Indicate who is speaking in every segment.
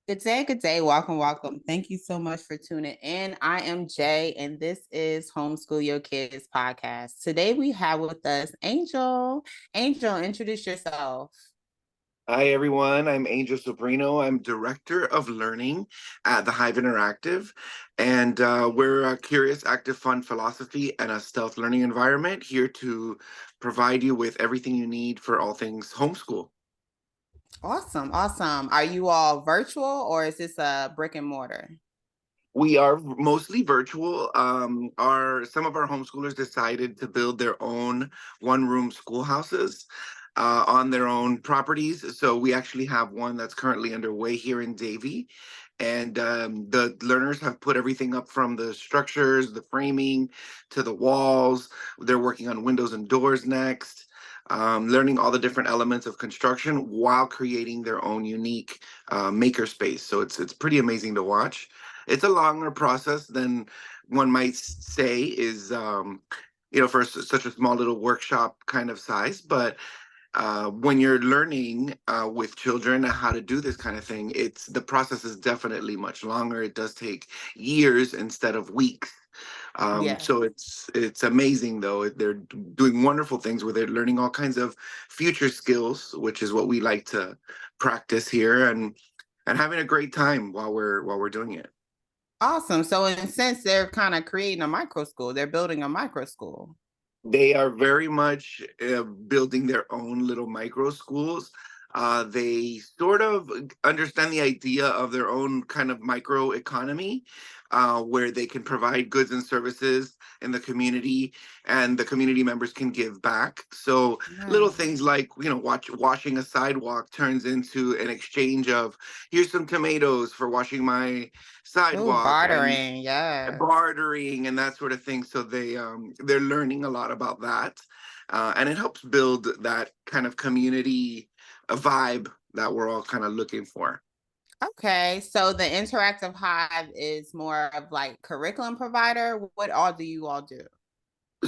Speaker 1: Good day, good day. Welcome, welcome. Thank you so much for tuning in. I am Jay, and this is Homeschool Your Kids podcast. Today we have with us Angel. Angel, introduce yourself.
Speaker 2: Hi, everyone. I'm Angel Sobrino. I'm Director of Learning at the Hive Interactive. And we're a curious, active, fun philosophy and a stealth learning environment here to provide you with everything you need for all things homeschool.
Speaker 1: Awesome, awesome. Are you all virtual or is this a brick and mortar?
Speaker 2: We are mostly virtual. Some of our homeschoolers decided to build their own one-room schoolhouses on their own properties. So we actually have one that's currently underway here in Davie. And the learners have put everything up from the structures, the framing, to the walls. They're working on windows and doors next, learning all the different elements of construction while creating their own unique maker space. So it's pretty amazing to watch. It's a longer process than one might say is, for such a small little workshop kind of size. But when you're learning with children how to do this kind of thing, the process is definitely much longer. It does take years instead of weeks.
Speaker 1: Yeah.
Speaker 2: So it's amazing though. They're doing wonderful things where they're learning all kinds of future skills, which is what we like to practice here, and having a great time while we're doing it.
Speaker 1: Awesome. So in a sense, they're kind of creating a micro school. They're building a micro school.
Speaker 2: They are very much building their own little micro schools. They sort of understand the idea of their own kind of micro economy, where they can provide goods and services in the community, and the community members can give back. So little
Speaker 1: Nice.
Speaker 2: things like washing a sidewalk turns into an exchange of, here's some tomatoes for washing my
Speaker 1: Oh,
Speaker 2: sidewalk, and
Speaker 1: bartering. Yes.
Speaker 2: bartering and that sort of thing. So they're learning a lot about that, and it helps build that kind of community vibe that we're all kind of looking for.
Speaker 1: Okay, so the interactive hive is more of like curriculum provider. What all do you all do?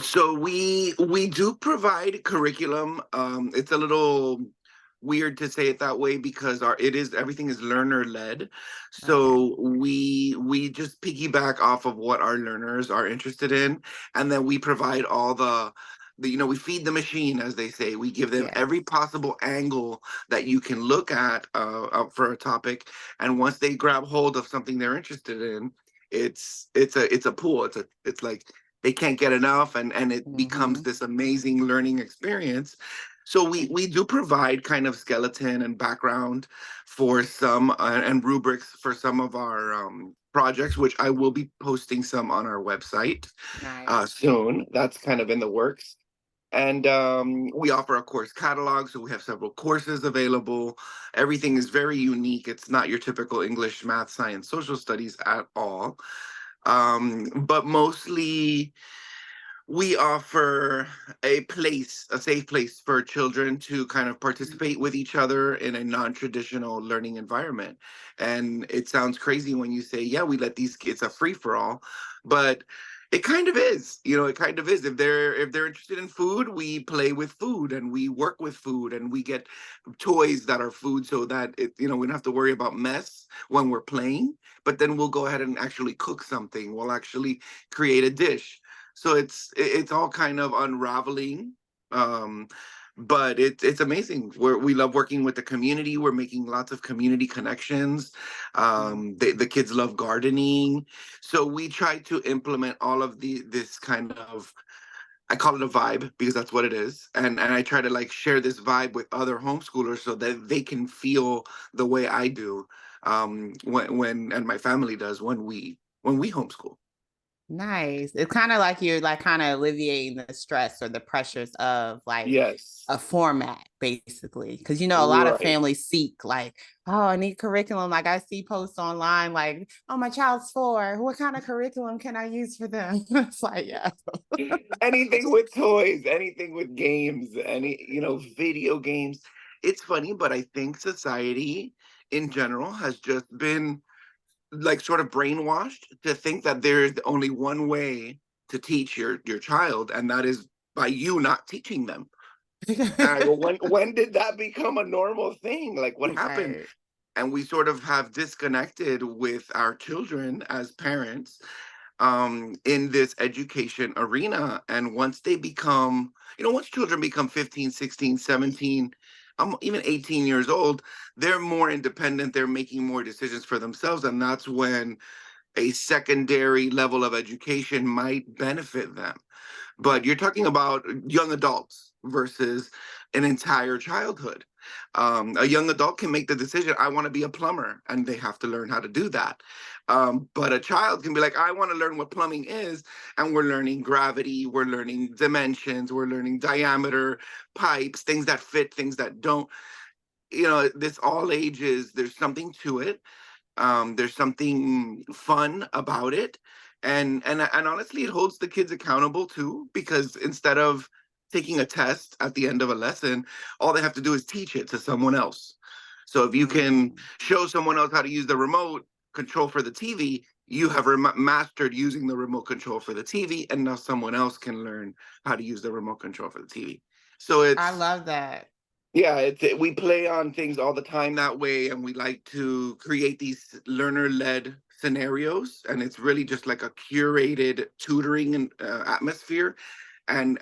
Speaker 2: So we do provide curriculum. It's a little weird to say it that way because our it is everything is learner led.
Speaker 1: Okay.
Speaker 2: So we just piggyback off of what our learners are interested in, and then we provide all the we feed the machine, as they say. We give them
Speaker 1: Yes.
Speaker 2: every possible angle that you can look at for a topic, and once they grab hold of something they're interested in, it's a pool. It's like they can't get enough, and it becomes
Speaker 1: Hmm.
Speaker 2: this amazing learning experience. So we do provide kind of skeleton and background for some and rubrics for some of our projects, which I will be posting some on our website
Speaker 1: Nice.
Speaker 2: soon. That's kind of in the works. And we offer a course catalog, so we have several courses available. Everything is very unique. It's not your typical English, math, science, social studies at all. But mostly we offer a safe place for children to kind of participate with each other in a non-traditional learning environment. And it sounds crazy when you say, yeah, we let these kids a free for all, but it kind of is. It kind of is. If they're interested in food, we play with food and we work with food and we get toys that are food so that we don't have to worry about mess when we're playing, but then we'll go ahead and actually cook something. We'll actually create a dish. So it's all kind of unraveling. um but it's amazing. We love working with the community. We're making lots of community connections. The kids love gardening, so we try to implement all of this kind of, I call it a vibe because that's what it is, and I try to like share this vibe with other homeschoolers so that they can feel the way I do, when and my family does when we homeschool.
Speaker 1: Nice. It's kind of like you're like kind of alleviating the stress or the pressures of like
Speaker 2: Yes.
Speaker 1: a format, basically. Because a lot of
Speaker 2: Right.
Speaker 1: families seek like, oh, I need curriculum. Like I see posts online like, oh, my child's 4. What kind of curriculum can I use for them? It's like, yeah.
Speaker 2: Anything with toys, anything with games, video games. It's funny, but I think society in general has just been like sort of brainwashed to think that there's only one way to teach your child, and that is by you not teaching them. And I go, when did that become a normal thing? Like, what happened?
Speaker 1: Right.
Speaker 2: and we sort of have disconnected with our children as parents in this education arena. And once they become, once children become 15, 16, 17, even 18 years old, they're more independent, they're making more decisions for themselves, and that's when a secondary level of education might benefit them. But you're talking about young adults versus an entire childhood. A young adult can make the decision, I want to be a plumber, and they have to learn how to do that. But a child can be like, I want to learn what plumbing is, and we're learning gravity, we're learning dimensions, we're learning diameter, pipes, things that fit, things that don't. This all ages, there's something to it. There's something fun about it, and honestly, it holds the kids accountable too, because instead of taking a test at the end of a lesson, all they have to do is teach it to someone else. So if you can show someone else how to use the remote control for the TV, you have mastered using the remote control for the TV, and now someone else can learn how to use the remote control for the TV. So
Speaker 1: I
Speaker 2: it's
Speaker 1: love that.
Speaker 2: yeah, we play on things all the time that way, and we like to create these learner-led scenarios, and it's really just like a curated tutoring and atmosphere. And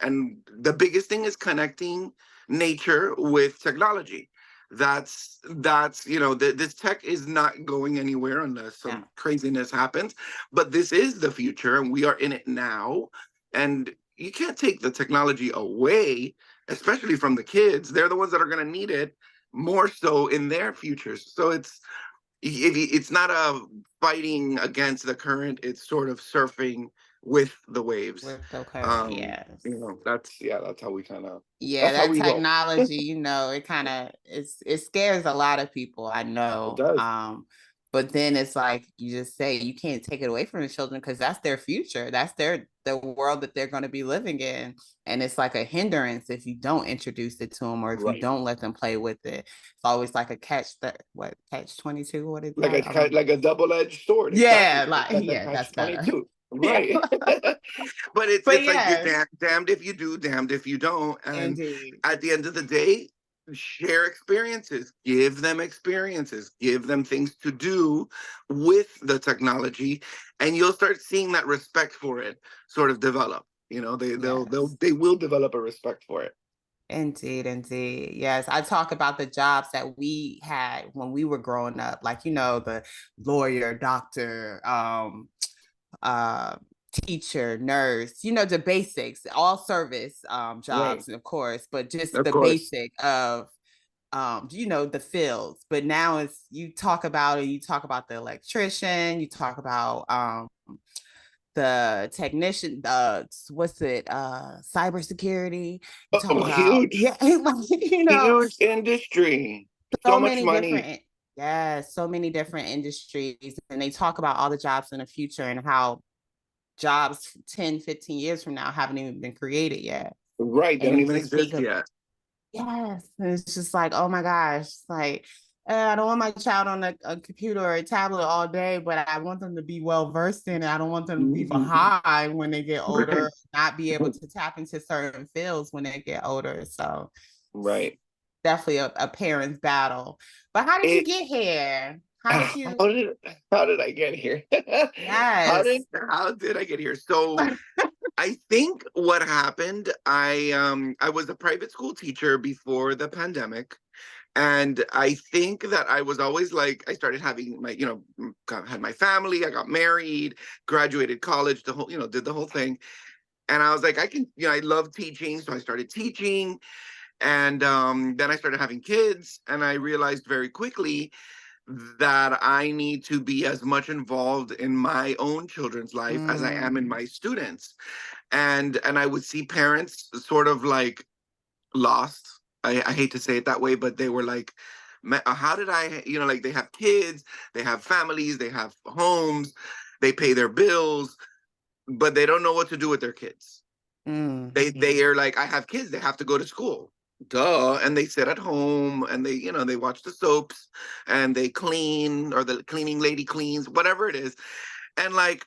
Speaker 2: the biggest thing is connecting nature with technology. That's this tech is not going anywhere unless
Speaker 1: Yeah.
Speaker 2: some craziness happens, but this is the future, and we are in it now, and you can't take the technology away, especially from the kids. They're the ones that are going to need it more so in their futures. So it's not a fighting against the current, it's sort of surfing with the waves.
Speaker 1: With the current, yes.
Speaker 2: That's how we kind of
Speaker 1: Yeah,
Speaker 2: that's how
Speaker 1: that
Speaker 2: we roll.
Speaker 1: technology, it kind of it scares a lot of people, I
Speaker 2: It
Speaker 1: know.
Speaker 2: does.
Speaker 1: But then it's like you just say you can't take it away from the children because that's their future. That's the world that they're going to be living in. And it's like a hindrance if you don't introduce it to them or if you
Speaker 2: Right.
Speaker 1: don't let them play with it. It's always like a catch 22? What is
Speaker 2: Like
Speaker 1: that? I don't know.
Speaker 2: like a double-edged sword,
Speaker 1: Yeah,
Speaker 2: exactly. It's
Speaker 1: like
Speaker 2: like a
Speaker 1: yeah,
Speaker 2: catch
Speaker 1: that's better.
Speaker 2: 22.
Speaker 1: Yeah.
Speaker 2: Right. But it's
Speaker 1: But
Speaker 2: it's like you're
Speaker 1: yes,
Speaker 2: damned if you do, damned if you don't. And
Speaker 1: indeed.
Speaker 2: at the end of the day, share experiences, give them things to do with the technology, and you'll start seeing that respect for it sort of develop.
Speaker 1: Yes.
Speaker 2: They will develop a respect for it.
Speaker 1: Indeed, indeed. Yes, I talk about the jobs that we had when we were growing up, like the lawyer, doctor, uh, teacher, nurse, the basics, all service
Speaker 2: Right.
Speaker 1: jobs, of course, but just
Speaker 2: Of
Speaker 1: the
Speaker 2: course.
Speaker 1: basic of the fields. But now it's you talk about it, you talk about the electrician, you talk about the technician, what's it, cybersecurity. You talk
Speaker 2: Oh,
Speaker 1: about,
Speaker 2: huge,
Speaker 1: yeah, like,
Speaker 2: huge industry. So
Speaker 1: so
Speaker 2: much
Speaker 1: many
Speaker 2: money.
Speaker 1: different, yeah, so many different industries. And they talk about all the jobs in the future and how jobs 10, 15 years from now haven't even been created yet.
Speaker 2: Right. They
Speaker 1: And
Speaker 2: don't
Speaker 1: then
Speaker 2: even
Speaker 1: just think
Speaker 2: exist
Speaker 1: of,
Speaker 2: yet.
Speaker 1: yes, and it's just like, oh my gosh, like, I don't want my child on a computer or a tablet all day, but I want them to be well versed in it. I don't want them to be
Speaker 2: Mhm.
Speaker 1: behind when they get
Speaker 2: Right.
Speaker 1: older, not be able to tap into certain fields when they get older. So it's
Speaker 2: Right.
Speaker 1: definitely a parent's battle. But how did you
Speaker 2: It
Speaker 1: get here? How did
Speaker 2: how
Speaker 1: you?
Speaker 2: did how did I get here?
Speaker 1: Yes.
Speaker 2: How did I get here? So I think what happened, I was a private school teacher before the pandemic. And I think that I was always like, I started having had my family, I got married, graduated college, the whole, did the whole thing. And I was like, I love teaching. So I started teaching. And then I started having kids. And I realized very quickly that I need to be as much involved in my own children's life as I am in
Speaker 1: Mm,
Speaker 2: my students. And I would see parents sort of like lost. I hate to say it that way, but they were like, how did I, like they have kids, they have families, they have homes, they pay their bills, but they don't know what to do with their kids.
Speaker 1: mm,
Speaker 2: They are like, I have kids, they have to go to school. Duh. And they sit at home and they watch the soaps and they clean, or the cleaning lady cleans, whatever it is. And like,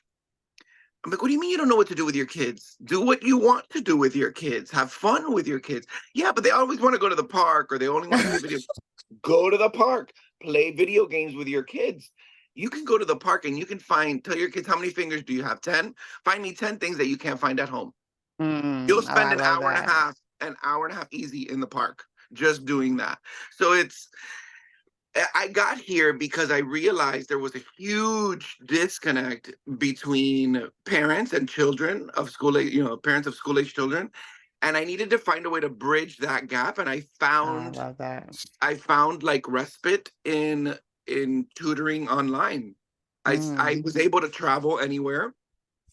Speaker 2: I'm like, what do you mean you don't know what to do with your kids? Do what you want to do with your kids. Have fun with your kids. Yeah, but they always want to go to the park, or they only want to play video. Go to the park, play video games with your kids. You can go to the park and you can tell your kids, how many fingers do you have? 10? Find me 10 things that you can't find at home. You'll
Speaker 1: Oh,
Speaker 2: spend
Speaker 1: I love that.
Speaker 2: an hour and a half easy in the park just doing that. So I got here because I realized there was a huge disconnect between parents and children of school age, parents of school age children. And I needed to find a way to bridge that gap. And
Speaker 1: Oh, I love that.
Speaker 2: I found like respite in tutoring online. I
Speaker 1: Mm.
Speaker 2: was able to travel anywhere.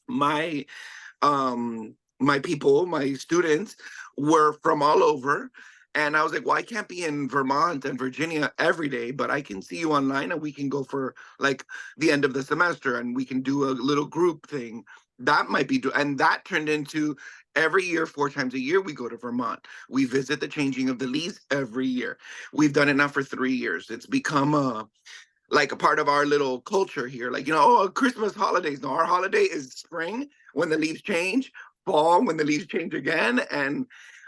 Speaker 2: My my people, my students were from all over. And I was like, well, I can't be in Vermont and Virginia every day, but I can see you online and we can go for like the end of the semester and we can do a little group thing. That might be, and that turned into every year, 4 times a year, we go to Vermont. We visit the changing of the leaves every year. We've done it now for 3 years. It's become like a part of our little culture here. Like, oh, Christmas holidays. No, our holiday is spring when the leaves change, fall when the leaves change again. And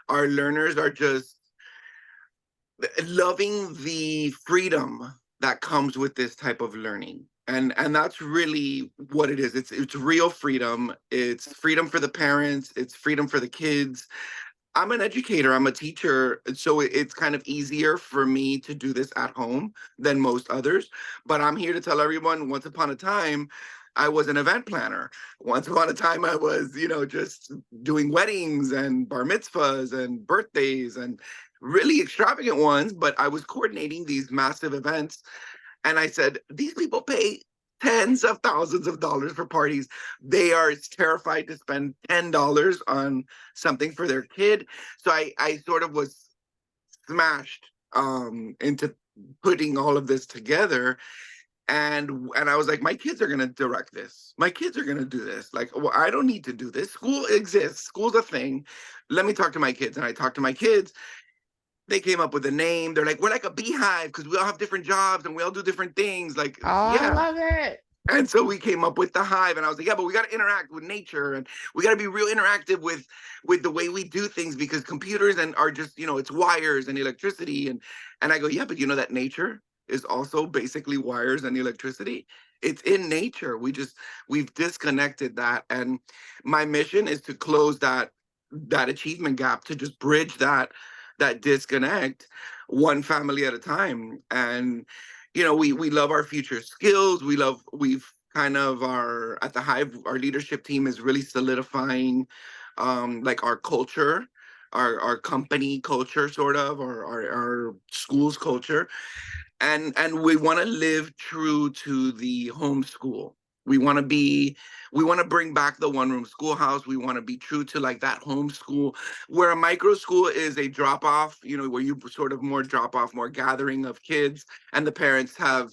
Speaker 2: our learners are just loving the freedom that comes with this type of learning. And that's really what it is. It's real freedom. It's freedom for the parents. It's freedom for the kids. I'm an educator, I'm a teacher, so it's kind of easier for me to do this at home than most others. But I'm here to tell everyone, once upon a time, I was an event planner. Once upon a time, I was, just doing weddings and bar mitzvahs and birthdays and really extravagant ones, but I was coordinating these massive events. And I said, these people pay tens of thousands of dollars for parties. They are terrified to spend $10 on something for their kid. So I sort of was smashed into putting all of this together. And I was like, my kids are gonna direct this. My kids are gonna do this. Like, well, I don't need to do this. School exists. School's a thing. Let me talk to my kids. And I talked to my kids. They came up with a name. They're like, we're like a beehive because we all have different jobs and we all do different things. Like,
Speaker 1: Oh, I
Speaker 2: yeah.
Speaker 1: love it.
Speaker 2: And so we came up with the hive, and I was like, yeah, but we got to interact with nature, and we got to be real interactive with the way we do things, because computers and are just, it's wires and electricity. And I go, yeah, but you know that nature is also basically wires and electricity. It's in nature. We've disconnected that. And my mission is to close that achievement gap, to just bridge that disconnect one family at a time. And we love our future skills. We've kind of our at the Hive, our leadership team is really solidifying like our culture, our company culture, sort of, or our school's culture. And we want to live true to the homeschool. We want to bring back the one room schoolhouse. We want to be true to like that homeschool, where a micro school is a drop off, where you sort of more drop off, more gathering of kids, and the parents are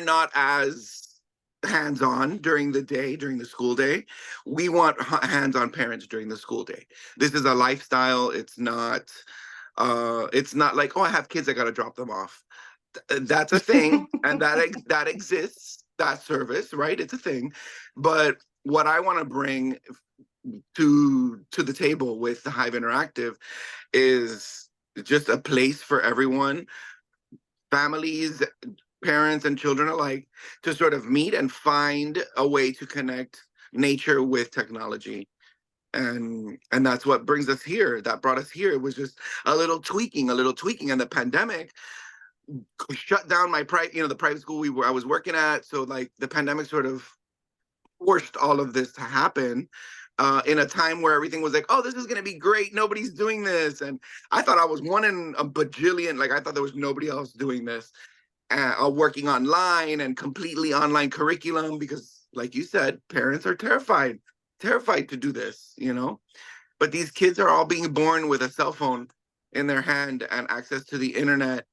Speaker 2: not as hands-on during the day, during the school day. We want hands-on parents during the school day. This is a lifestyle. It's not like, oh, I have kids, I got to drop them off. That's a thing, and that exists, that service, right? It's a thing. But what I want to bring to the table with the Hive Interactive is just a place for everyone, families, parents and children alike, to sort of meet and find a way to connect nature with technology. And that's what brings us here. That brought us here. It was just a little tweaking, and the pandemic shut down the private school I was working at. So like the pandemic sort of forced all of this to happen in a time where everything was like, oh, this is going to be great. Nobody's doing this. And I thought I was one in a bajillion. Like I thought there was nobody else doing this, working online and completely online curriculum, because like you said, parents are terrified to do this. But these kids are all being born with a cell phone in their hand and access to the internet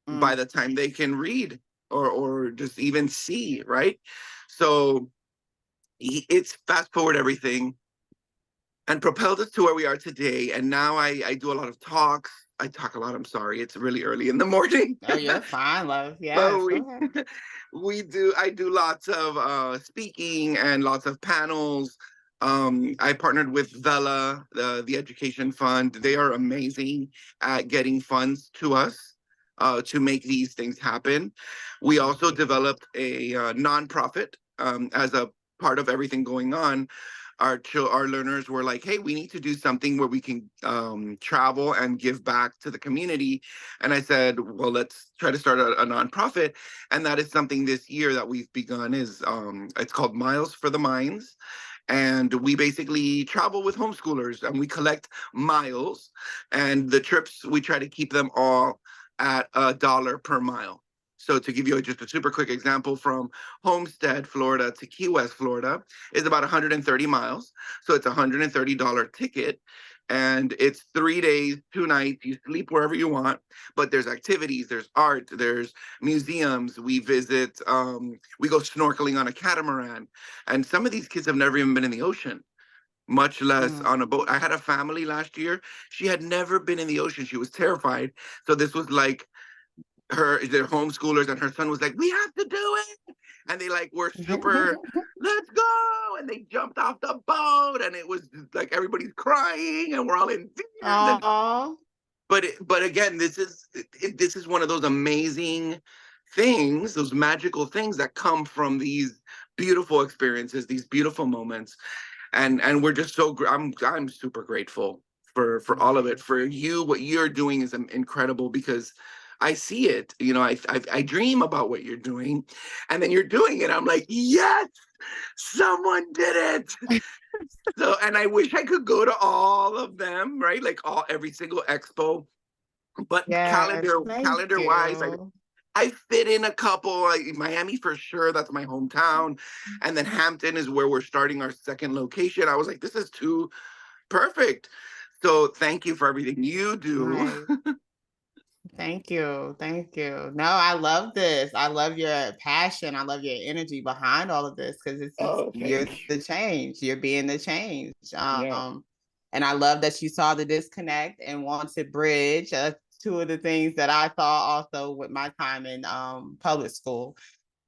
Speaker 2: by
Speaker 1: Mm.
Speaker 2: the time they can read or just even see, right? So it's fast forward everything and propelled us to where we are today. And now I do a lot of talks. I talk a lot. I'm sorry. It's really early in the morning.
Speaker 1: Oh, you're fine, love.
Speaker 2: But
Speaker 1: Yes, go ahead.
Speaker 2: I do lots of speaking and lots of panels. I partnered with Vela, the education fund. They are amazing at getting funds to us. to make these things happen. We also developed a nonprofit as a part of everything going on. Our learners were like, hey, we need to do something where we can travel and give back to the community. And I said, well, let's try to start a nonprofit. And that is something this year that we've begun. Is it's called Miles for the Minds. And we basically travel with homeschoolers and we collect miles. And the trips, we try to keep them all at $1 per mile. So to give you just a super quick example, from Homestead, Florida to Key West, Florida is about 130 miles. So it's a $130 ticket. And it's 3 days, 2 nights. You sleep wherever you want, but there's activities, there's art, there's museums. We visit, we go snorkeling on a catamaran. And some of these kids have never even been in the ocean, much less on a boat. I had a family last year. She had never been in the ocean. She was terrified. So this was like their homeschoolers, and her son was like, we have to do it. And they like were super, let's go. And they jumped off the boat, and it was like everybody's crying and we're all in tears. And
Speaker 1: Oh,
Speaker 2: but again, this is one of those amazing things, those magical things that come from these beautiful experiences, these beautiful moments. And we're just so I'm super grateful for all of it. For you, what you're doing is incredible, because I see it. I dream about what you're doing, and then you're doing it. I'm like, yes, someone did it. So, and I wish I could go to all of them, right? Like every single expo. But
Speaker 1: yes, thank
Speaker 2: calendar wise,
Speaker 1: you.
Speaker 2: I fit in a couple. Miami for sure. That's my hometown. And then Hampton is where we're starting our second location. I was like, this is too perfect. So thank you for everything you do.
Speaker 1: Nice. Thank you. Thank you. No, I love this. I love your passion. I love your energy behind all of this, because it's
Speaker 2: Oh,
Speaker 1: you're
Speaker 2: thank you.
Speaker 1: the change. You're being the change.
Speaker 2: Yeah.
Speaker 1: And I love that you saw the disconnect and want to bridge. Two of the things that I saw also with my time in public school.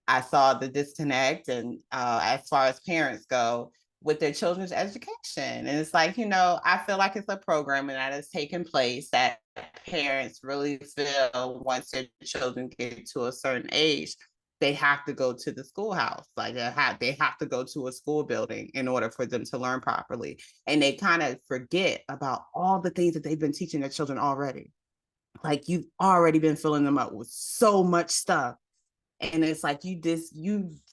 Speaker 1: I saw the disconnect, and as far as parents go, with their children's education. And it's like, I feel like it's a programming that is taking place that parents really feel once their children get to a certain age, they have to go to the schoolhouse. Like they have to go to a school building in order for them to learn properly. And they kind of forget about all the things that they've been teaching their children already. Like you've already been filling them up with so much stuff, and it's like you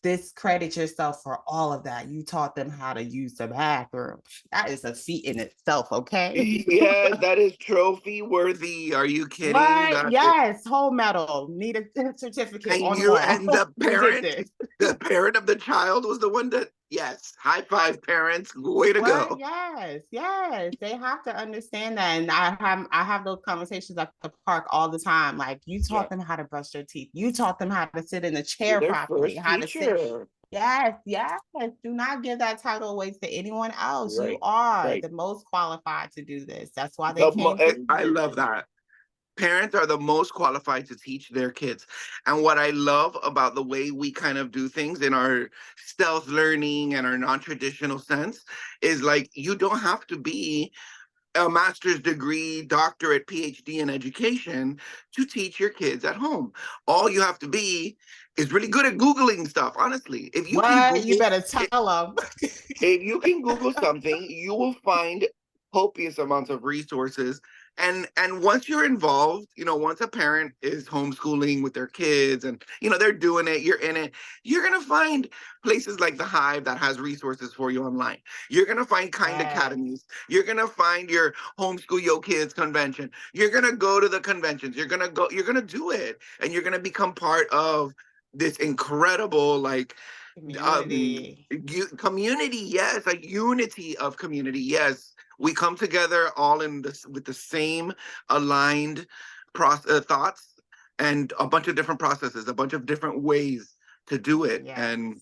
Speaker 1: discredit yourself for all of that. You taught them how to use the bathroom. That is a feat in itself, okay?
Speaker 2: Yes, that is trophy worthy. Are you kidding?
Speaker 1: What? Yes, whole medal. Need a certificate
Speaker 2: And
Speaker 1: on the
Speaker 2: you
Speaker 1: wall.
Speaker 2: and
Speaker 1: We did this.
Speaker 2: the parent of the child was the one that, yes, high five, parents, way to
Speaker 1: What?
Speaker 2: go.
Speaker 1: Yes, yes. They have to understand that. And I have those conversations at the park all the time. Like, you
Speaker 2: Yeah,
Speaker 1: taught them how to brush their teeth. You taught them how to sit in the
Speaker 2: you're
Speaker 1: chair
Speaker 2: their
Speaker 1: properly,
Speaker 2: first
Speaker 1: how to sit.
Speaker 2: teacher.
Speaker 1: Yes, yes. Do not give that title away to anyone else. You
Speaker 2: Right,
Speaker 1: are
Speaker 2: right.
Speaker 1: the most qualified to do this. That's why they came through
Speaker 2: I love
Speaker 1: this.
Speaker 2: that. Parents are the most qualified to teach their kids. And what I love about the way we kind of do things in our stealth learning and our non-traditional sense is like, you don't have to be a master's degree, doctorate, PhD in education to teach your kids at home. All you have to be is really good at Googling stuff. Honestly,
Speaker 1: What? You better tell them.
Speaker 2: if you can Google something, you will find copious amounts of resources. And once you're involved, once a parent is homeschooling with their kids and they're doing it, you're in it, you're gonna find places like the Hive that has resources for you online. You're gonna find kind
Speaker 1: Yes,
Speaker 2: academies. You're gonna find your homeschool yo kids convention. You're gonna go to the conventions. You're gonna do it, and you're gonna become part of this incredible um
Speaker 1: community.
Speaker 2: community. Yes, a unity of community. Yes, we come together all in this with the same aligned thoughts, and a bunch of different processes, a bunch of different ways to do it. And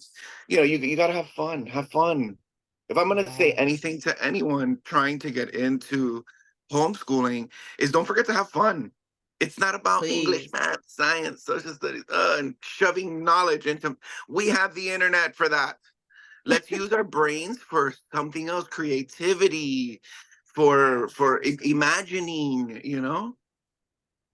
Speaker 1: Yes,
Speaker 2: you got to have fun. If I'm going to say
Speaker 1: yes.
Speaker 2: anything to anyone trying to get into homeschooling, is don't forget to have fun. It's not about English,
Speaker 1: Please.
Speaker 2: math, science, social studies, and shoving knowledge into. We have the internet for that. Let's use our brains for something else, creativity, for
Speaker 1: Yes.
Speaker 2: imagining.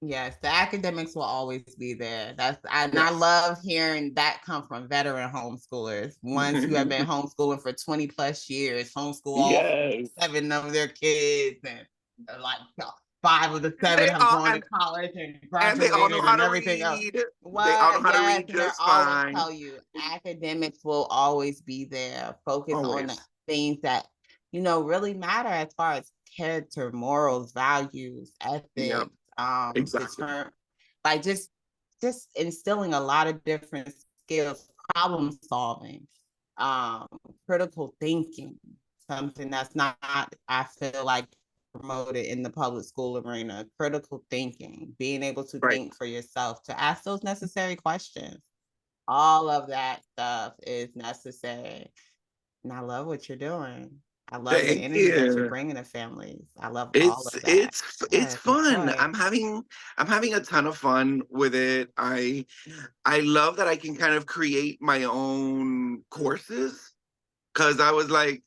Speaker 1: Yes, the academics will always be there. And I
Speaker 2: Yes.
Speaker 1: love hearing that come from veteran homeschoolers. Ones who have been homeschooling for 20 plus years, homeschool all
Speaker 2: Yes.
Speaker 1: 7 of their kids, and like 5 of the
Speaker 2: And
Speaker 1: 7
Speaker 2: they
Speaker 1: have
Speaker 2: all
Speaker 1: gone to college and
Speaker 2: and they all know
Speaker 1: graduated
Speaker 2: how
Speaker 1: and
Speaker 2: to
Speaker 1: everything else.
Speaker 2: read. They all know
Speaker 1: What?
Speaker 2: how to
Speaker 1: Yes,
Speaker 2: read
Speaker 1: and they're
Speaker 2: just
Speaker 1: always
Speaker 2: fine.
Speaker 1: tell you academics will always be there. Focus on the
Speaker 2: Always.
Speaker 1: things that really matter as far as character, morals, values,
Speaker 2: Yeah,
Speaker 1: ethics,
Speaker 2: exactly.
Speaker 1: determine like just instilling a lot of different skills, problem solving, um, critical thinking, something that's not, I feel like, promoted in the public school arena. Critical thinking, being able to
Speaker 2: Right.
Speaker 1: think for yourself, to ask those necessary questions. All of that stuff is necessary. And I love what you're doing. I love the
Speaker 2: Thank
Speaker 1: energy that you're
Speaker 2: you.
Speaker 1: bringing to families. I love all
Speaker 2: It's
Speaker 1: of that.
Speaker 2: it's
Speaker 1: Yes,
Speaker 2: fun.
Speaker 1: enjoy.
Speaker 2: I'm having a ton of fun with it. I love that I can kind of create my own courses because I was like,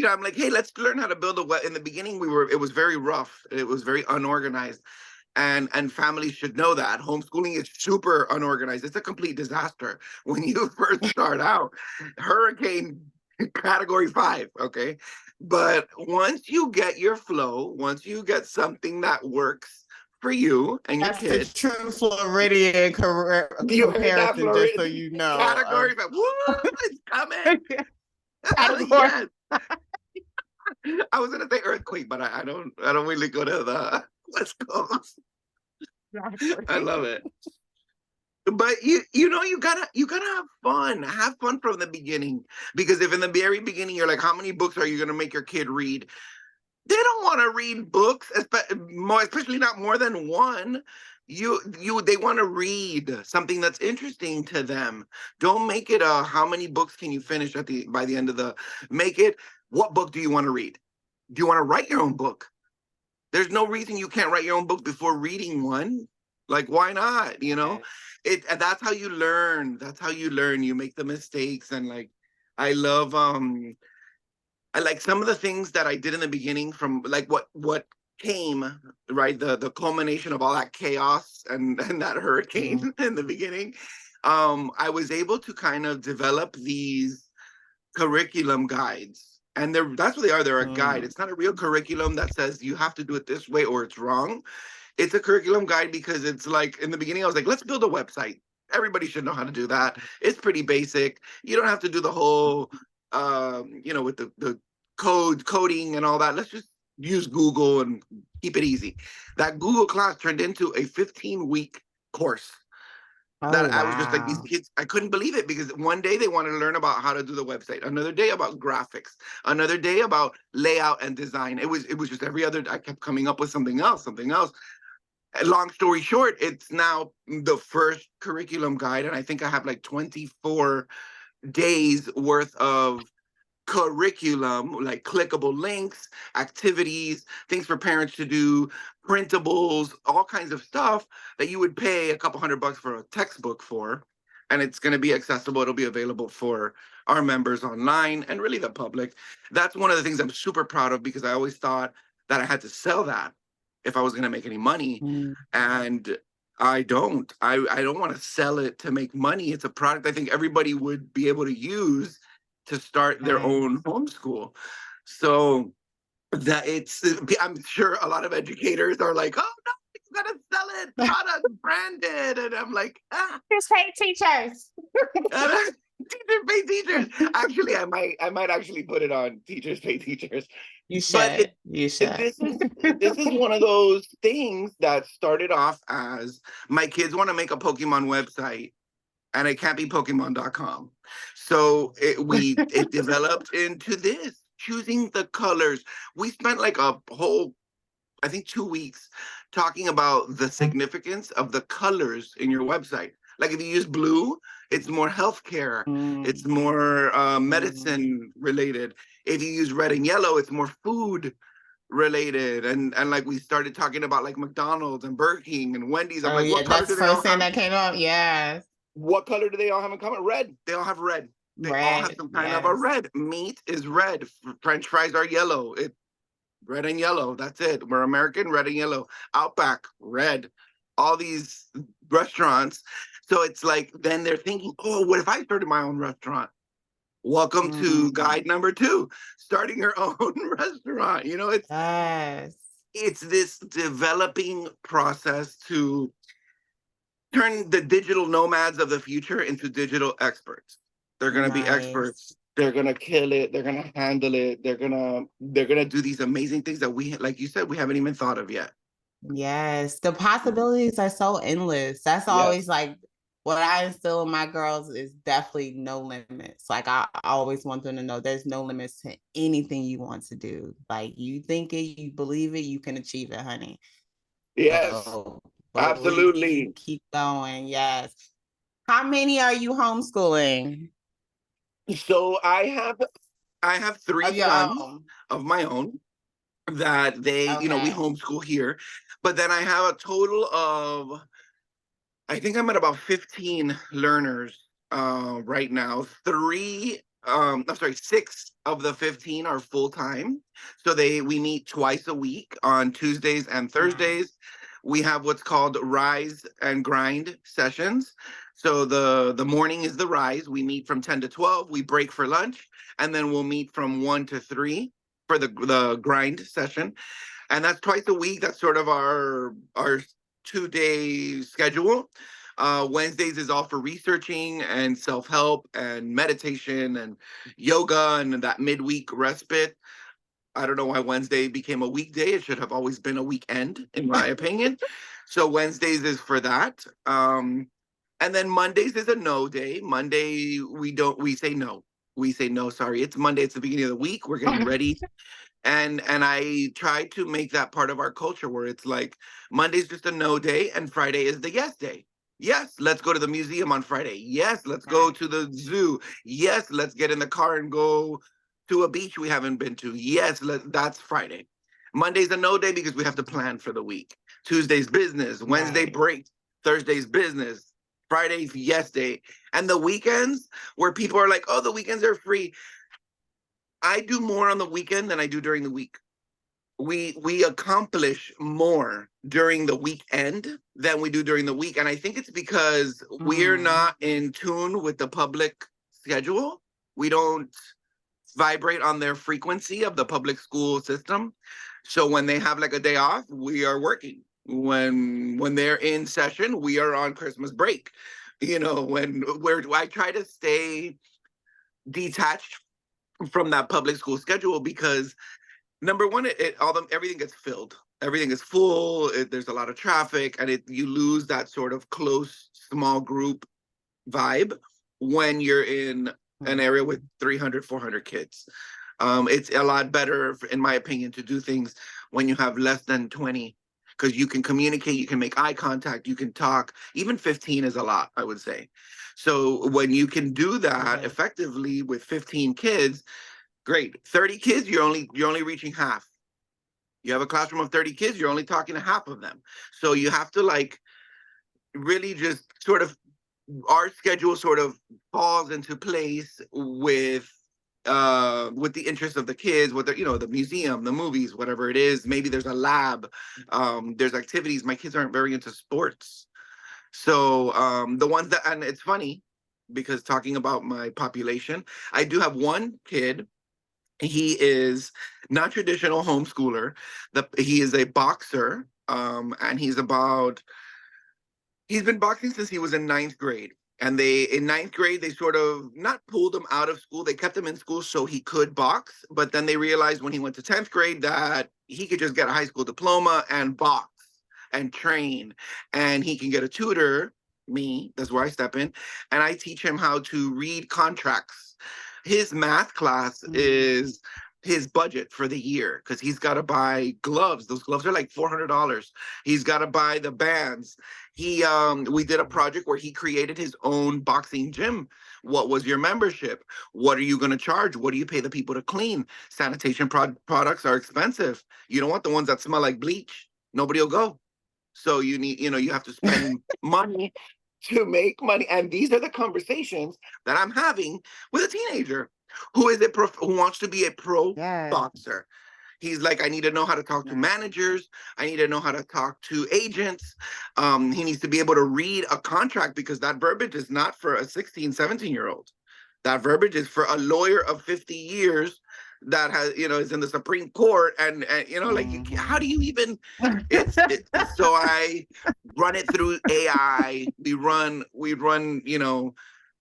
Speaker 2: I'm like, hey, let's learn how to build a web. In the beginning, it was very rough. It was very unorganized, and families should know that homeschooling is super unorganized. It's a complete disaster when you first start out. Hurricane category 5, okay? But once you get your flow, once you get something that works for you and your
Speaker 1: That's the
Speaker 2: kid,
Speaker 1: true Floridian
Speaker 2: you heard that,
Speaker 1: comparison, just so
Speaker 2: Florida?
Speaker 1: you know.
Speaker 2: Category 5. What? It's coming.
Speaker 1: Category.
Speaker 2: Yes. I was gonna say earthquake, but I don't really go to the West Coast. I
Speaker 1: Exactly.
Speaker 2: love it. But you gotta have fun from the beginning, because if in the very beginning you're like, how many books are you gonna make your kid read? They don't want to read books, especially not more than one. They want to read something that's interesting to them. Don't make it a how many books can you finish by the end of the. Make it, what book do you want to read? Do you want to write your own book? There's no reason you can't write your own book before reading one. Like, why not? And that's how you learn. That's how you learn. You make the mistakes. And like, I love I like some of the things that I did in the beginning, from like what came, right, the culmination of all that chaos and that
Speaker 1: Mm.
Speaker 2: hurricane in the beginning. I was able to kind of develop these curriculum guides, and that's what they are. They're a guide.
Speaker 1: Mm.
Speaker 2: It's not a real curriculum that says you have to do it this way or it's wrong. It's a curriculum guide because it's like, in the beginning I was like, let's build a website. Everybody should know how to do that. It's pretty basic. You don't have to do the whole with the coding and all that. Let's just use Google and keep it easy. That Google class turned into a 15-week course
Speaker 1: Oh,
Speaker 2: that I was just like, these
Speaker 1: wow.
Speaker 2: kids, I couldn't believe it, because one day they wanted to learn about how to do the website, another day about graphics, another day about layout and design. It was just every other, I kept coming up with something else, something else. Long story short, it's now the first curriculum guide, and I think I have like 24 days worth of curriculum, like clickable links, activities, things for parents to do, printables, all kinds of stuff that you would pay a couple $100 for a textbook for. And it's going to be accessible. It'll be available for our members online and really the public. That's one of the things I'm super proud of, because I always thought that I had to sell that if I was going to make any money.
Speaker 1: Mm.
Speaker 2: And I don't. I don't want to sell it to make money. It's a product I think everybody would be able to use to start their
Speaker 1: Right.
Speaker 2: own homeschool. So I'm sure a lot of educators are like, oh no, you gotta sell it, product branded. And I'm like,
Speaker 1: Just pay teachers.
Speaker 2: teachers pay teachers. Actually, I might actually put it on teachers pay teachers.
Speaker 1: You
Speaker 2: But
Speaker 1: should. You should.
Speaker 2: this is one of those things that started off as, my kids want to make a Pokemon website, and it can't be Pokemon.com. So it developed into this, choosing the colors. We spent like a whole, I think, 2 weeks talking about the significance of the colors in your website. Like, if you use blue, it's more healthcare, it's
Speaker 1: Mm.
Speaker 2: more
Speaker 1: Mm.
Speaker 2: medicine related. If you use red and yellow, it's more food related. And like, we started talking about like McDonald's and Burger King and Wendy's. I'm
Speaker 1: Oh
Speaker 2: like,
Speaker 1: yeah,
Speaker 2: what color
Speaker 1: that's
Speaker 2: do
Speaker 1: the
Speaker 2: they all
Speaker 1: first thing
Speaker 2: have?
Speaker 1: that came up. Yes.
Speaker 2: What color do they all have in common? Red. They all have red. They all have
Speaker 1: Red.
Speaker 2: some kind of a
Speaker 1: Yes.
Speaker 2: red. Meat is red. French fries are yellow. Red and yellow. That's it. We're American, red and yellow. Outback, red. all these restaurants. So it's like, then they're thinking, oh, what if I started my own restaurant? Welcome to guide number 2, starting your own restaurant. You know,
Speaker 1: Yes.
Speaker 2: it's this developing process to turn the digital nomads of the future into digital experts. They're going to be
Speaker 1: Nice.
Speaker 2: experts. They're going to kill it. They're going to handle it. They're going to do these amazing things that we, like you said, we haven't even thought of yet.
Speaker 1: Yes. The possibilities are so endless. That's always
Speaker 2: Yes.
Speaker 1: like what I instill in my girls is definitely no limits. Like I always want them to know there's no limits to anything you want to do. Like you think it, you believe it, you can achieve it, honey.
Speaker 2: Yes.
Speaker 1: So believe,
Speaker 2: Absolutely.
Speaker 1: keep going. Yes. How many are you homeschooling
Speaker 2: So I have three
Speaker 1: of your
Speaker 2: sons
Speaker 1: own?
Speaker 2: of my own that we
Speaker 1: Okay.
Speaker 2: homeschool here, but then I have a total of, I think I'm at about 15 learners right now. I'm sorry, 6 of the 15 are full time. So we meet twice a week on Tuesdays and
Speaker 1: Nice.
Speaker 2: Thursdays. We have what's called rise and grind sessions. So the morning is the rise. We meet from 10 to 12. We break for lunch, and then we'll meet from 1 to 3 for the grind session, and that's twice a week. That's sort of our 2-day schedule. Wednesdays is all for researching and self-help and meditation and yoga and that midweek respite. I don't know why Wednesday became a weekday. It should have always been a weekend, in my opinion. So Wednesdays is for that. And then Mondays is a no day. Monday we say no. We say no, sorry. It's Monday, it's the beginning of the week. We're getting ready, and I try to make that part of our culture where it's like Monday's just a no day and Friday is the yes day. Yes, let's go to the museum on Friday. Yes, let's go
Speaker 1: Nice.
Speaker 2: to the zoo. Yes, let's get in the car and go to a beach we haven't been to. Yes, that's Friday. Monday's a no day because we have to plan for the week. Tuesday's business, Wednesday
Speaker 1: Right.
Speaker 2: break, Thursday's business, Friday's yes day. And the weekends where people are like, oh, the weekends are free. I do more on the weekend than I do during the week. We accomplish more during the weekend than we do during the week, and I think it's because we're
Speaker 1: Mm.
Speaker 2: not in tune with the public schedule. We don't vibrate on their frequency of the public school system. So when they have like a day off, we are working. When they're in session, we are on Christmas break. When where I try to stay detached from that public school schedule because number one, everything gets filled. Everything is full. There's a lot of traffic, and you lose that sort of close, small group vibe when you're in an area with 300, 400 kids. It's a lot better, in my opinion, to do things when you have less than 20, because you can communicate, you can make eye contact, you can talk. Even 15 is a lot, I would say. So when you can do that
Speaker 1: Right.
Speaker 2: effectively with 15 kids, great. 30 kids, you're only reaching half. You have a classroom of 30 kids, you're only talking to half of them. So you have to like really just sort of, our schedule sort of falls into place with the interest of the kids, with the museum, the movies, whatever it is. Maybe there's a lab, there's activities. My kids aren't very into sports. So the ones that, and it's funny because talking about my population, I do have one kid. He is not traditional homeschooler. He is a boxer, and he's been boxing since he was in ninth grade. And in ninth grade, they sort of not pulled him out of school. They kept him in school so he could box. But then they realized when he went to 10th grade that he could just get a high school diploma and box and train. And he can get a tutor, me, that's where I step in. And I teach him how to read contracts. His math class
Speaker 1: Mm.
Speaker 2: is his budget for the year because he's got to buy gloves. Those gloves are like $400. He's got to buy the bands. We did a project where he created his own boxing gym. What was your membership? What are you going to charge? What do you pay the people to clean? Sanitation products are expensive. You don't want the ones that smell like bleach. Nobody will go. So you have to spend money to make money. And these are the conversations that I'm having with a teenager who wants to be a pro
Speaker 1: Yeah.
Speaker 2: boxer. He's like, I need to know how to talk to
Speaker 1: Nice.
Speaker 2: managers. I need to know how to talk to agents. He needs to be able to read a contract because that verbiage is not for a 16, 17-year-old. That verbiage is for a lawyer of 50 years that has, is in the Supreme Court. And like, how do you even, so I run it through AI. We run,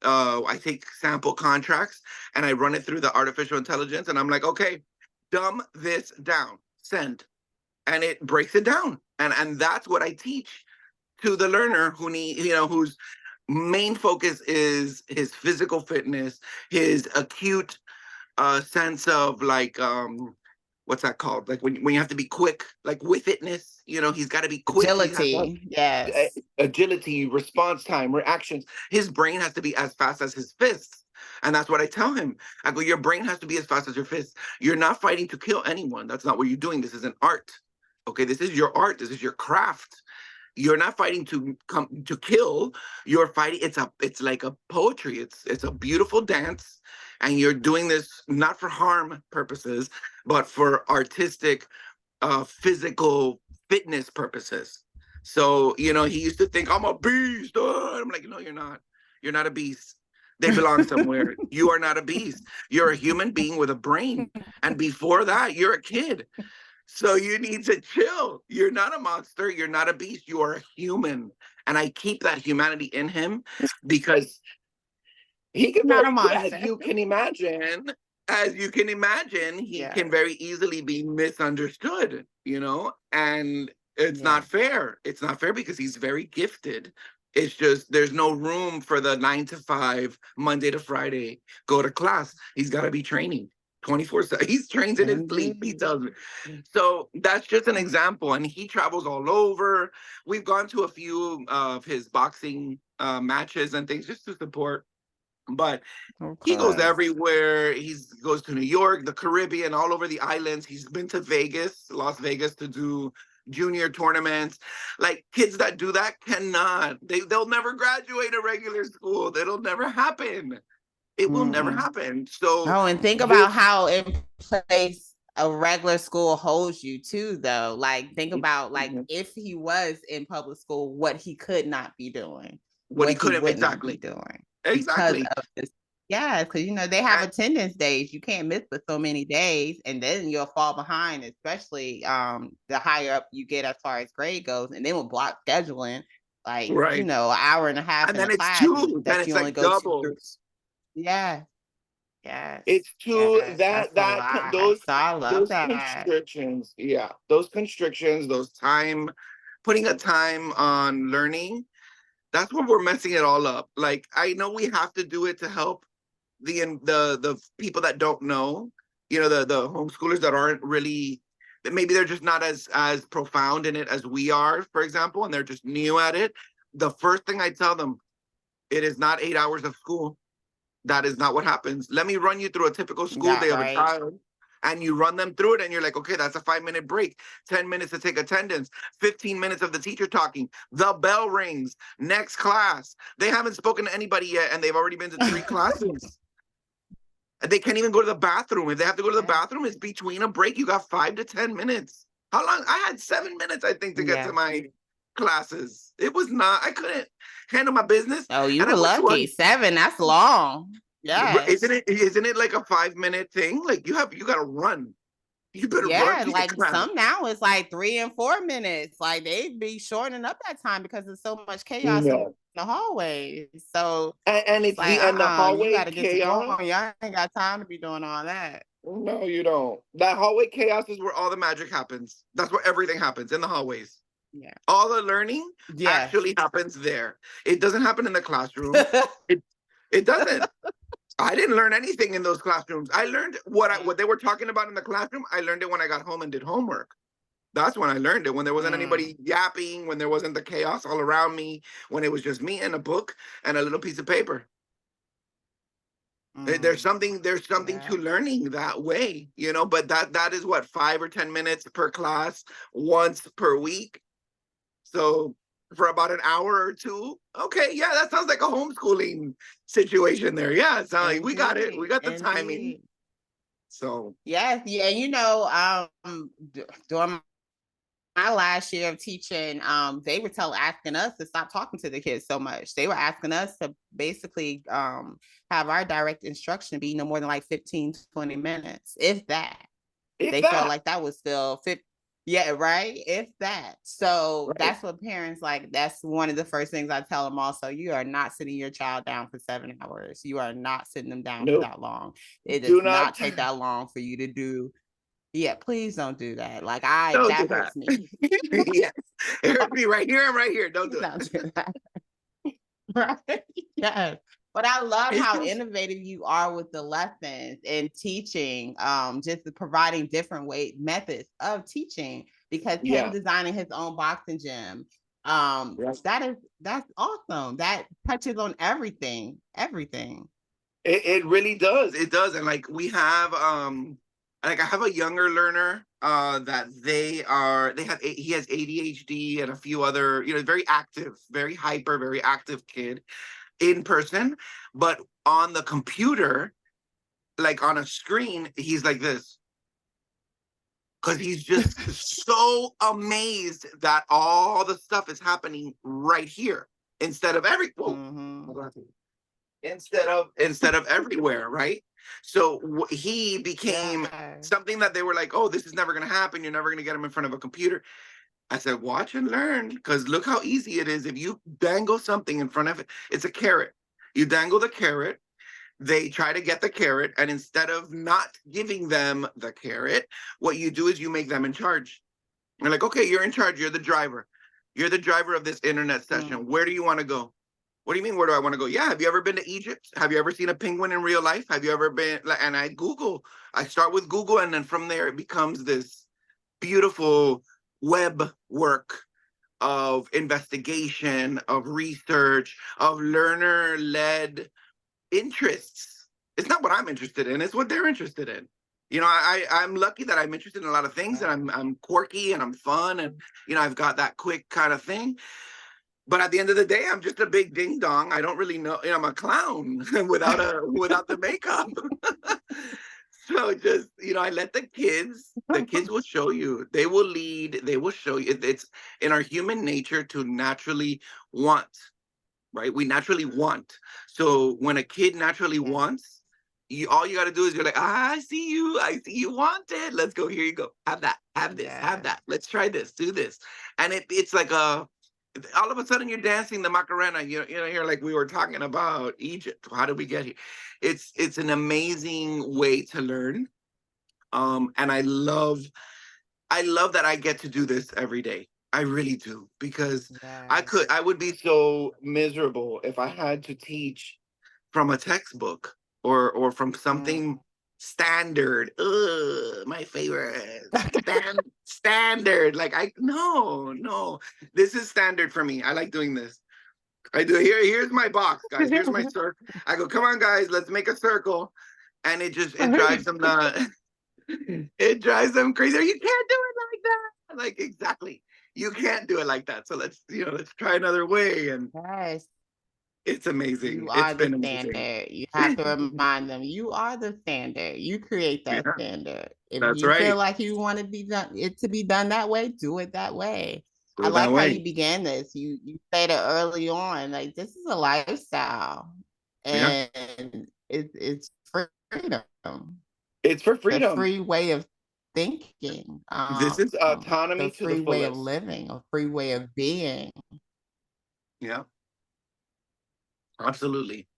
Speaker 2: I take sample contracts and I run it through the artificial intelligence. And I'm like, okay, dumb this down, send. And it breaks it down. And that's what I teach to the learner whose main focus is his physical fitness, his acute sense of like what's that called? Like when you have to be quick, like with itness, he's got to be quick.
Speaker 1: Agility. Yes.
Speaker 2: Agility, response time, reactions. His brain has to be as fast as his fists. And that's what I tell him. I go, your brain has to be as fast as your fists. You're not fighting to kill anyone. That's not what you're doing. This is an art. Okay, this is your art. This is your craft. You're not fighting to come to kill. You're fighting. It's like a poetry. It's a beautiful dance, and you're doing this not for harm purposes, but for artistic, physical fitness purposes. So he used to think I'm a beast. I'm like, no, you're not. You're not a beast. They belong somewhere. You are not a beast. You're a human being with a brain, and before that, you're a kid. So you need to chill. You're not a monster. You're not a beast. You are a human. And I keep that humanity in him because he can
Speaker 1: Not a
Speaker 2: very,
Speaker 1: monster.
Speaker 2: as you can imagine, he can very easily be misunderstood, and it's not fair. It's not fair because he's very gifted. It's just there's no room for the 9 to 5, Monday to Friday, go to class. He's got to be training 24/7. He's trains in his sleep. He tells me. So that's just an example. And he travels all over. We've gone to a few of his boxing matches and things just to support. But he goes everywhere. He goes to New York, the Caribbean, all over the islands. He's been to Vegas, Las Vegas, to do junior tournaments. Like kids that do that cannot. They'll never graduate a regular school. That'll never happen. It will never happen. So
Speaker 1: and think about how in place a regular school holds you too, though. Like think about like if he was in public school, what he could not be doing,
Speaker 2: what he couldn't
Speaker 1: would
Speaker 2: exactly
Speaker 1: not be doing
Speaker 2: exactly
Speaker 1: because of this. Yeah, because they have attendance days. You can't miss for so many days, and then you'll fall behind, especially the higher up you get as far as grade goes. And then with block scheduling, like
Speaker 2: right,
Speaker 1: an hour and a half
Speaker 2: and
Speaker 1: in
Speaker 2: then
Speaker 1: a
Speaker 2: it's
Speaker 1: class
Speaker 2: two. Then
Speaker 1: that
Speaker 2: it's
Speaker 1: you only
Speaker 2: like
Speaker 1: go
Speaker 2: doubles.
Speaker 1: yeah. Yes.
Speaker 2: It's two
Speaker 1: Yes. That's a lot. So I love
Speaker 2: those
Speaker 1: that.
Speaker 2: constrictions. Yeah, those constrictions, those time, putting a time on learning. That's when we're messing it all up. Like I know we have to do it to help the people that don't know, the homeschoolers that aren't really, maybe they're just not as profound in it as we are, for example, and they're just new at it. The first thing I tell them, it is not 8 hours of school. That is not what happens. Let me run you through a typical school day of a child. And you run them through it and you're like, okay, that's a 5-minute break, 10 minutes to take attendance, 15 minutes of the teacher talking. The bell rings, next class. They haven't spoken to anybody yet and they've already been to 3 classes. They can't even go to the bathroom. If they have to go to the bathroom, it's between a break. You got 5 to 10 minutes. How long? I had 7 minutes, I think, to get to my classes. It was not, I couldn't handle my business.
Speaker 1: Oh, you were lucky. 7, that's long. Yeah.
Speaker 2: Isn't it like a 5-minute thing? Like you gotta run. You better run.
Speaker 1: Like some now it's like 3 and 4 minutes. Like they be shortening up that time because there's so much chaos in the hallways. So
Speaker 2: and it's like, and the hallway
Speaker 1: you gotta
Speaker 2: chaos.
Speaker 1: get to going. Y'all ain't got time to be doing all that.
Speaker 2: No, you don't. That hallway chaos is where all the magic happens. That's where everything happens, in the hallways.
Speaker 1: Yeah.
Speaker 2: All the learning actually happens there. It doesn't happen in the classroom. It doesn't. I didn't learn anything in those classrooms. I learned what they were talking about in the classroom. I learned it when I got home and did homework. That's when I learned it. When there wasn't anybody yapping, when there wasn't the chaos all around me, when it was just me and a book and a little piece of paper. There's something to learning that way, but that is what, 5 or 10 minutes per class, once per week. So for about an hour or two. Okay, yeah, that sounds like a homeschooling situation there. Yeah, it sounds like we got it. We got the timing. So
Speaker 1: Yes, yeah, during my last year of teaching, they were asking us to stop talking to the kids so much. They were asking us to basically have our direct instruction be no more than like 15, 20 minutes, if that.
Speaker 2: if
Speaker 1: They felt
Speaker 2: that,
Speaker 1: like that was still fit. Yeah, right. If that. So
Speaker 2: right?
Speaker 1: that's what parents like. That's one of the first things I tell them also. You are not sitting your child down for 7 hours. You are not sitting them down for
Speaker 2: Nope.
Speaker 1: that long. It does
Speaker 2: Do not.
Speaker 1: not take that long for you to do. Yeah, please don't do that. Like
Speaker 2: Don't do
Speaker 1: that
Speaker 2: that.
Speaker 1: hurts me.
Speaker 2: Yes. It hurts me right here. I'm right here. Don't
Speaker 1: Please
Speaker 2: do
Speaker 1: don't
Speaker 2: it.
Speaker 1: do that. Right. Yes. But I love
Speaker 2: It's
Speaker 1: how
Speaker 2: just,
Speaker 1: innovative you are with the lessons and teaching, just providing different methods of teaching, because him
Speaker 2: yeah.
Speaker 1: designing his own boxing gym,
Speaker 2: Right.
Speaker 1: that's awesome. That touches on everything. Everything.
Speaker 2: It really does. It does. And like we have like I have a younger learner that he has ADHD and a few other, very active, very hyper, very active kid in person, but on the computer, like on a screen, he's like this. Because he's just so amazed that all the stuff is happening right here instead of
Speaker 1: Mm-hmm.
Speaker 2: instead of everywhere, right? So he became
Speaker 1: Yeah.
Speaker 2: something that they were like, oh, this is never going to happen, you're never going to get him in front of a computer. I said, watch and learn, because look how easy it is. If you dangle something in front of it, it's a carrot. You dangle the carrot, they try to get the carrot, and instead of not giving them the carrot, what you do is you make them in charge. You're like, okay, you're in charge, you're the driver, you're the driver of this internet session. Where do you want to go? What do you mean, where do I want to go? Yeah, have you ever been to Egypt? Have you ever seen a penguin in real life? Have you ever been, and I start with Google, and then from there it becomes this beautiful web work of investigation, of research, of learner-led interests. It's not what I'm interested in, it's what they're interested in. I'm lucky that I'm interested in a lot of things, and
Speaker 1: Yeah.
Speaker 2: I'm quirky and I'm fun, and I've got that quick kind of thing. But at the end of the day, I'm just a big ding dong. I don't really know. I'm a clown without the makeup. So just, I let the kids will show you. They will lead. They will show you. It's in our human nature to naturally want, right? We naturally want. So when a kid naturally
Speaker 1: Yeah.
Speaker 2: wants, all you got to do is you're like, I see you. I see you want it. Let's go. Here you go. Have that. Have this. Have
Speaker 1: Yeah.
Speaker 2: that. Let's try this. Do this. And it's like all of a sudden you're dancing the Macarena. You're like, we were talking about Egypt. How did we get here? It's an amazing way to learn. And I love that I get to do this every day. I really do, because
Speaker 1: Yeah.
Speaker 2: I would be so miserable if I had to teach from a textbook or from
Speaker 1: Mm.
Speaker 2: something standard. Ugh, my favorite. Standard. Like no. This is standard for me. I like doing this. I do. Here's my box, guys. Here's my circle. I go, come on, guys, let's make a circle. And it drives them nuts. It drives them crazy. You can't do it like that. Like, exactly. You can't do it like that. So let's try another way. And
Speaker 1: Yes.
Speaker 2: it's amazing.
Speaker 1: You
Speaker 2: It's
Speaker 1: are the
Speaker 2: been amazing.
Speaker 1: standard. You have to remind them you are the standard. You create that
Speaker 2: Yeah,
Speaker 1: standard. If
Speaker 2: that's
Speaker 1: you feel
Speaker 2: right.
Speaker 1: like you want it to be done that way, do it that way.
Speaker 2: Do
Speaker 1: I
Speaker 2: it that
Speaker 1: like how you
Speaker 2: way.
Speaker 1: began this. You stated early on, like this is a lifestyle,
Speaker 2: Yeah.
Speaker 1: and it's freedom,
Speaker 2: It's for
Speaker 1: the
Speaker 2: freedom.
Speaker 1: free way of thinking,
Speaker 2: This is
Speaker 1: the
Speaker 2: autonomy to the
Speaker 1: free way of
Speaker 2: fullest.
Speaker 1: living, a free way of being.
Speaker 2: Yeah, absolutely.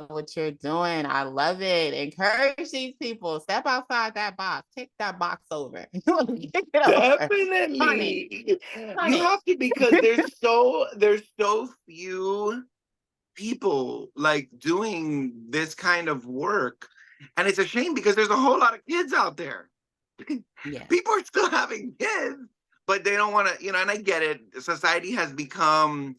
Speaker 1: What you're doing. I love it. Encourage these people. Step outside that box. Kick that box over. Kick it over. Honey.
Speaker 2: Definitely. You
Speaker 1: Honey.
Speaker 2: have to, because there's so few people like doing this kind of work. And it's a shame, because there's a whole lot of kids out there.
Speaker 1: Yeah.
Speaker 2: People are still having kids, but they don't want to, and I get it. Society has become,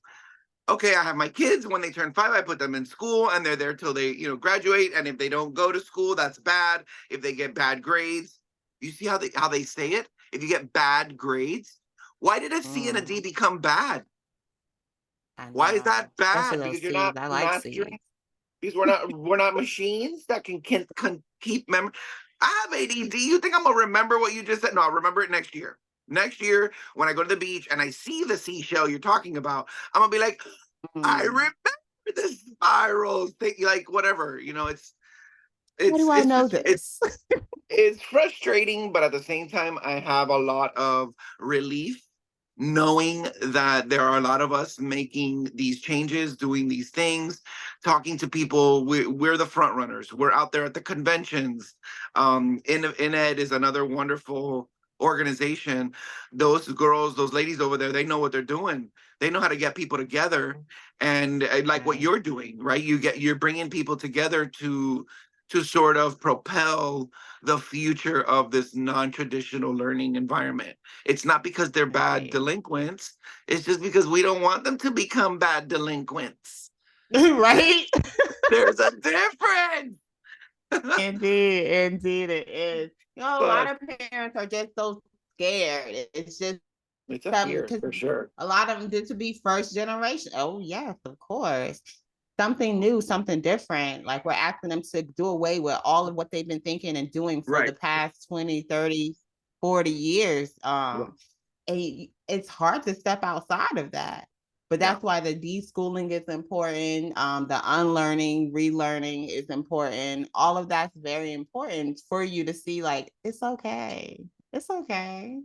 Speaker 2: okay, I have my kids. When they turn 5, I put them in school, and they're there till they, graduate. And if they don't go to school, that's bad. If they get bad grades, you see how they say it? If you get bad grades, why did a C and a D
Speaker 1: Mm,
Speaker 2: become bad?
Speaker 1: I
Speaker 2: Why is
Speaker 1: know.
Speaker 2: that
Speaker 1: Especially
Speaker 2: bad?
Speaker 1: those
Speaker 2: Because you're
Speaker 1: C's.
Speaker 2: not
Speaker 1: I like
Speaker 2: mastering.
Speaker 1: C's.
Speaker 2: because we're not machines that can keep memory. I have ADD. You think I'm gonna remember what you just said? No, I'll remember it next year. Next year, when I go to the beach and I see the seashell you're talking about, I'm gonna be like, I remember the spirals. Like whatever, it's
Speaker 1: How
Speaker 2: it's
Speaker 1: do I
Speaker 2: it's
Speaker 1: know
Speaker 2: just
Speaker 1: this?
Speaker 2: it's frustrating, but at the same time, I have a lot of relief knowing that there are a lot of us making these changes, doing these things, talking to people. We're the front runners. We're out there at the conventions. InEd is another wonderful organization. Those girls, those ladies over there, they know what they're doing. They know how to get people together, and like what you're doing, right? You're bringing people together to sort of propel the future of this non-traditional learning environment. It's not because they're bad
Speaker 1: Right.
Speaker 2: delinquents. It's just because we don't want them to become bad delinquents.
Speaker 1: Right?
Speaker 2: There's a difference.
Speaker 1: Indeed, it is. A lot
Speaker 2: But
Speaker 1: of parents are just so scared. It's just
Speaker 2: it's a
Speaker 1: something
Speaker 2: fear
Speaker 1: because
Speaker 2: for sure.
Speaker 1: a lot of them did to be first generation. Oh, yes, of course. Something new, something different. Like we're asking them to do away with all of what they've been thinking and doing for the
Speaker 2: Right.
Speaker 1: past 20, 30, 40 years.
Speaker 2: Right.
Speaker 1: It's hard to step outside of that. But
Speaker 2: Yeah.
Speaker 1: that's why the deschooling is important. The unlearning, relearning is important. All of that's very important for you to see, like, it's okay. It's okay.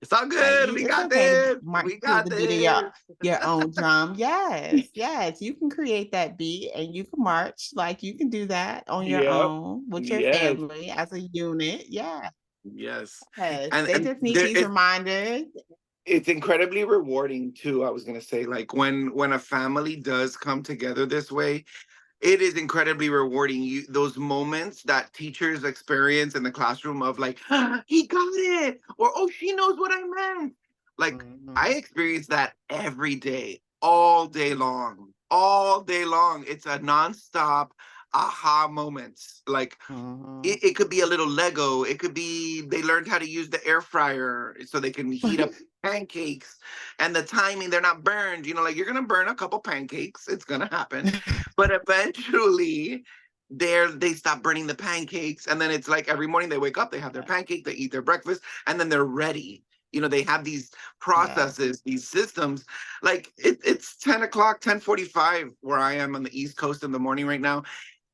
Speaker 2: It's all
Speaker 1: Like
Speaker 2: good.
Speaker 1: you,
Speaker 2: We
Speaker 1: it's
Speaker 2: got
Speaker 1: okay to
Speaker 2: this.
Speaker 1: march
Speaker 2: We
Speaker 1: to
Speaker 2: got
Speaker 1: the beat of your
Speaker 2: this.
Speaker 1: your own drum. Yes, yes, you can create that beat and you can march. Like you can do that on your
Speaker 2: Yep.
Speaker 1: own with your
Speaker 2: Yes.
Speaker 1: family as a unit. Yeah.
Speaker 2: Yes.
Speaker 1: Yes.
Speaker 2: And
Speaker 1: They
Speaker 2: and
Speaker 1: just need
Speaker 2: there
Speaker 1: these
Speaker 2: it
Speaker 1: reminders.
Speaker 2: it's incredibly rewarding too. I was gonna say, like when a family does come together this way, it is incredibly rewarding. Those moments that teachers experience in the classroom of like, "Ah, he got it, or oh, she knows what I meant. Like I
Speaker 1: Mhm,
Speaker 2: experience that every day, all day long, all day long. It's a nonstop aha moments. Like
Speaker 1: mhm.
Speaker 2: it could be a little Lego. It could be they learned how to use the air fryer so they can heat up pancakes, and the timing, they're not burned. Like you're gonna burn a couple pancakes. It's gonna happen. But eventually they stop burning the pancakes. And then it's like every morning they wake up, they have their
Speaker 1: Yeah,
Speaker 2: pancake, they eat their breakfast, and then they're ready. They have these
Speaker 1: yeah.
Speaker 2: processes, these systems. Like it's 10 o'clock, 10:45 where I am on the East Coast in the morning right now,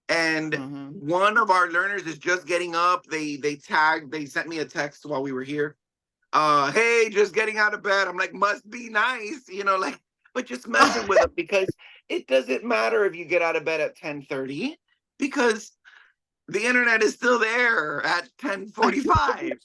Speaker 2: and
Speaker 1: Mhm.
Speaker 2: one of our learners is just getting up. They sent me a text while we were here. Hey, just getting out of bed. I'm like, must be nice, like, but just messing with them because it doesn't matter if you get out of bed at 10:30 because the internet is still there at 10:45.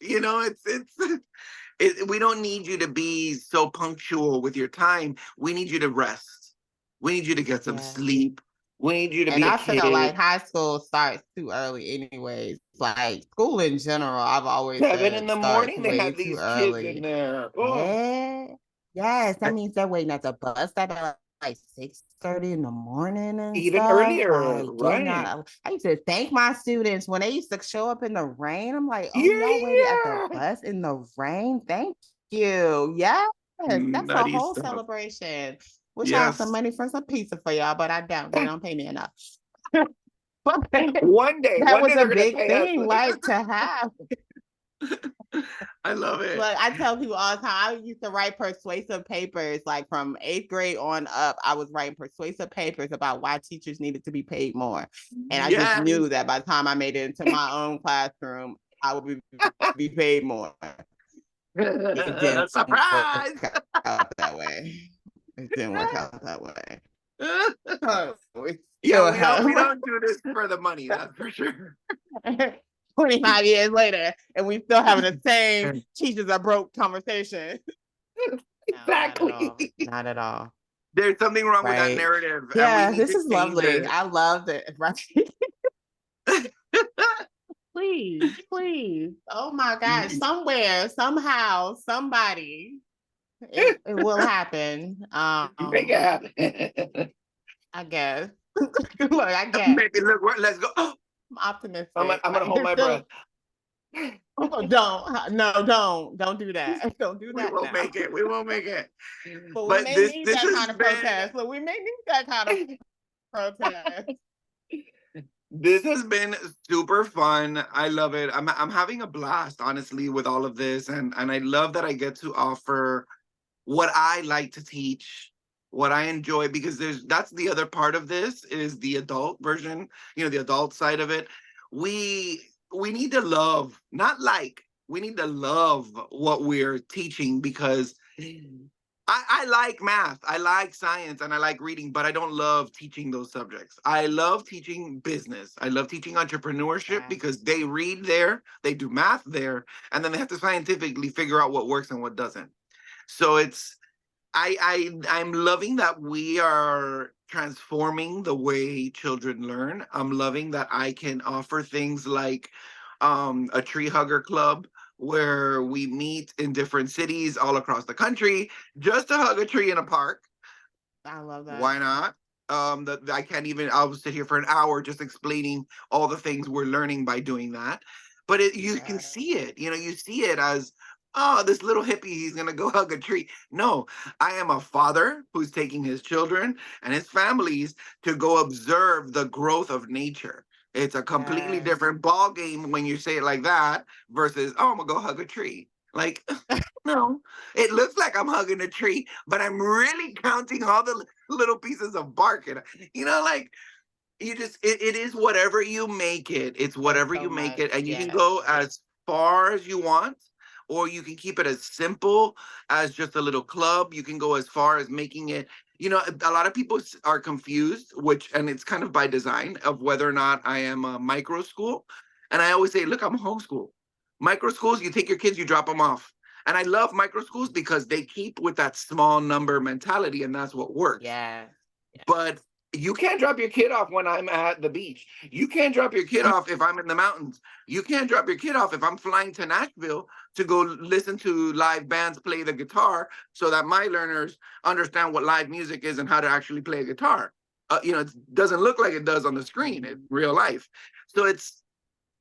Speaker 2: We don't need you to be so punctual with your time. We need you to rest. We need you to get some
Speaker 1: Yeah.
Speaker 2: sleep. We need you to
Speaker 1: And
Speaker 2: be a
Speaker 1: I feel
Speaker 2: kid.
Speaker 1: like high school starts too early anyways. Like school in general, I've always
Speaker 2: 7 in
Speaker 1: said
Speaker 2: the
Speaker 1: starts
Speaker 2: morning, they
Speaker 1: way
Speaker 2: have
Speaker 1: too
Speaker 2: these kids in
Speaker 1: early.
Speaker 2: there. Oh,
Speaker 1: Yeah. Yes, that
Speaker 2: and
Speaker 1: means they're waiting at the bus stop at like 6:30 in the morning and
Speaker 2: even
Speaker 1: stuff.
Speaker 2: earlier,
Speaker 1: Like getting
Speaker 2: right?
Speaker 1: out. I used to thank my students when they used to show up in the rain. I'm like, oh, y'all waited at the
Speaker 2: Yeah.
Speaker 1: bus in the rain. Thank you. Yes, that's a
Speaker 2: Nutty
Speaker 1: whole
Speaker 2: stuff.
Speaker 1: celebration. Wish I had some
Speaker 2: Yes.
Speaker 1: money for some pizza for y'all, but I don't. They don't pay me enough. But
Speaker 2: One day,
Speaker 1: that
Speaker 2: one
Speaker 1: was
Speaker 2: day
Speaker 1: a
Speaker 2: they're gonna
Speaker 1: big
Speaker 2: pay us.
Speaker 1: thing, right? To have.
Speaker 2: I love it.
Speaker 1: Look, I tell people all the time, I used to write persuasive papers, like from 8th grade on up. I was writing persuasive papers about why teachers needed to be paid more. And I just
Speaker 2: Yes.
Speaker 1: knew that by the time I made it into my own classroom, I would be paid more. It didn't
Speaker 2: Surprise.
Speaker 1: work out that way. It didn't work out that way. We
Speaker 2: Yeah,
Speaker 1: still
Speaker 2: we
Speaker 1: have
Speaker 2: don't do this for the money, that's for sure.
Speaker 1: 25 years later, and we still having the same teachers are broke conversation. No, not at
Speaker 2: Exactly.
Speaker 1: all. Not at all.
Speaker 2: There's something wrong with that
Speaker 1: Right.
Speaker 2: narrative, and we
Speaker 1: Yeah,
Speaker 2: need
Speaker 1: this
Speaker 2: to
Speaker 1: is
Speaker 2: change
Speaker 1: lovely.
Speaker 2: it.
Speaker 1: I love it. Right. Please, please. Oh my gosh. Somewhere, somehow, somebody, it will happen.
Speaker 2: Make it happen.
Speaker 1: I guess. Look, I guess.
Speaker 2: Maybe look, let's go. Oh,
Speaker 1: I'm optimistic.
Speaker 2: I'm gonna
Speaker 1: Like
Speaker 2: hold
Speaker 1: there's
Speaker 2: my breath.
Speaker 1: still oh, don't do that. Don't do
Speaker 2: We
Speaker 1: that
Speaker 2: won't
Speaker 1: now.
Speaker 2: make it. We won't make it.
Speaker 1: But we
Speaker 2: But
Speaker 1: may
Speaker 2: this
Speaker 1: need
Speaker 2: this
Speaker 1: that
Speaker 2: has
Speaker 1: kind of protest. Look, we may need that kind of protest.
Speaker 2: This has been super fun. I love it. I'm having a blast, honestly, with all of this, and I love that I get to offer what I like to teach, what I enjoy, because that's the other part of this is the adult version, the adult side of it. We need to love, not like, we need to love what we're teaching because I like math, I like science, and I like reading, but I don't love teaching those subjects. I love teaching business. I love teaching entrepreneurship
Speaker 1: Yeah,
Speaker 2: because they read there, they do math there, and then they have to scientifically figure out what works and what doesn't. So I'm loving that we are transforming the way children learn. I'm loving that I can offer things like a tree hugger club where we meet in different cities all across the country just to hug a tree in a park.
Speaker 1: I love that.
Speaker 2: Why not? That I can't even. I'll sit here for an hour just explaining all the things we're learning by doing that. But you can
Speaker 1: Yeah,
Speaker 2: see it. You see it as, oh, this little hippie, he's gonna go hug a tree. No, I am a father who's taking his children and his families to go observe the growth of nature. It's a completely
Speaker 1: yes.
Speaker 2: different ball game when you say it like that versus, oh, I'm gonna go hug a tree. Like, no, it looks like I'm hugging a tree, but I'm really counting all the little pieces of bark. And, like it is whatever you make it. It's
Speaker 1: There's
Speaker 2: whatever
Speaker 1: so
Speaker 2: you make
Speaker 1: much.
Speaker 2: it. And you can
Speaker 1: Yes.
Speaker 2: go as far as you want, or you can keep it as simple as just a little club. You can go as far as making it, a lot of people are confused, and it's kind of by design of whether or not I am a micro school. And I always say, look, I'm a homeschool. Micro schools, you take your kids, you drop them off. And I love micro schools because they keep with that small number mentality, and that's what works.
Speaker 1: Yes. Yes.
Speaker 2: But you can't drop your kid off when I'm at the beach. You can't drop your kid off if I'm in the mountains. You can't drop your kid off if I'm flying to Nashville to go listen to live bands play the guitar so that my learners understand what live music is and how to actually play a guitar. It doesn't look like it does on the screen in real life. So it's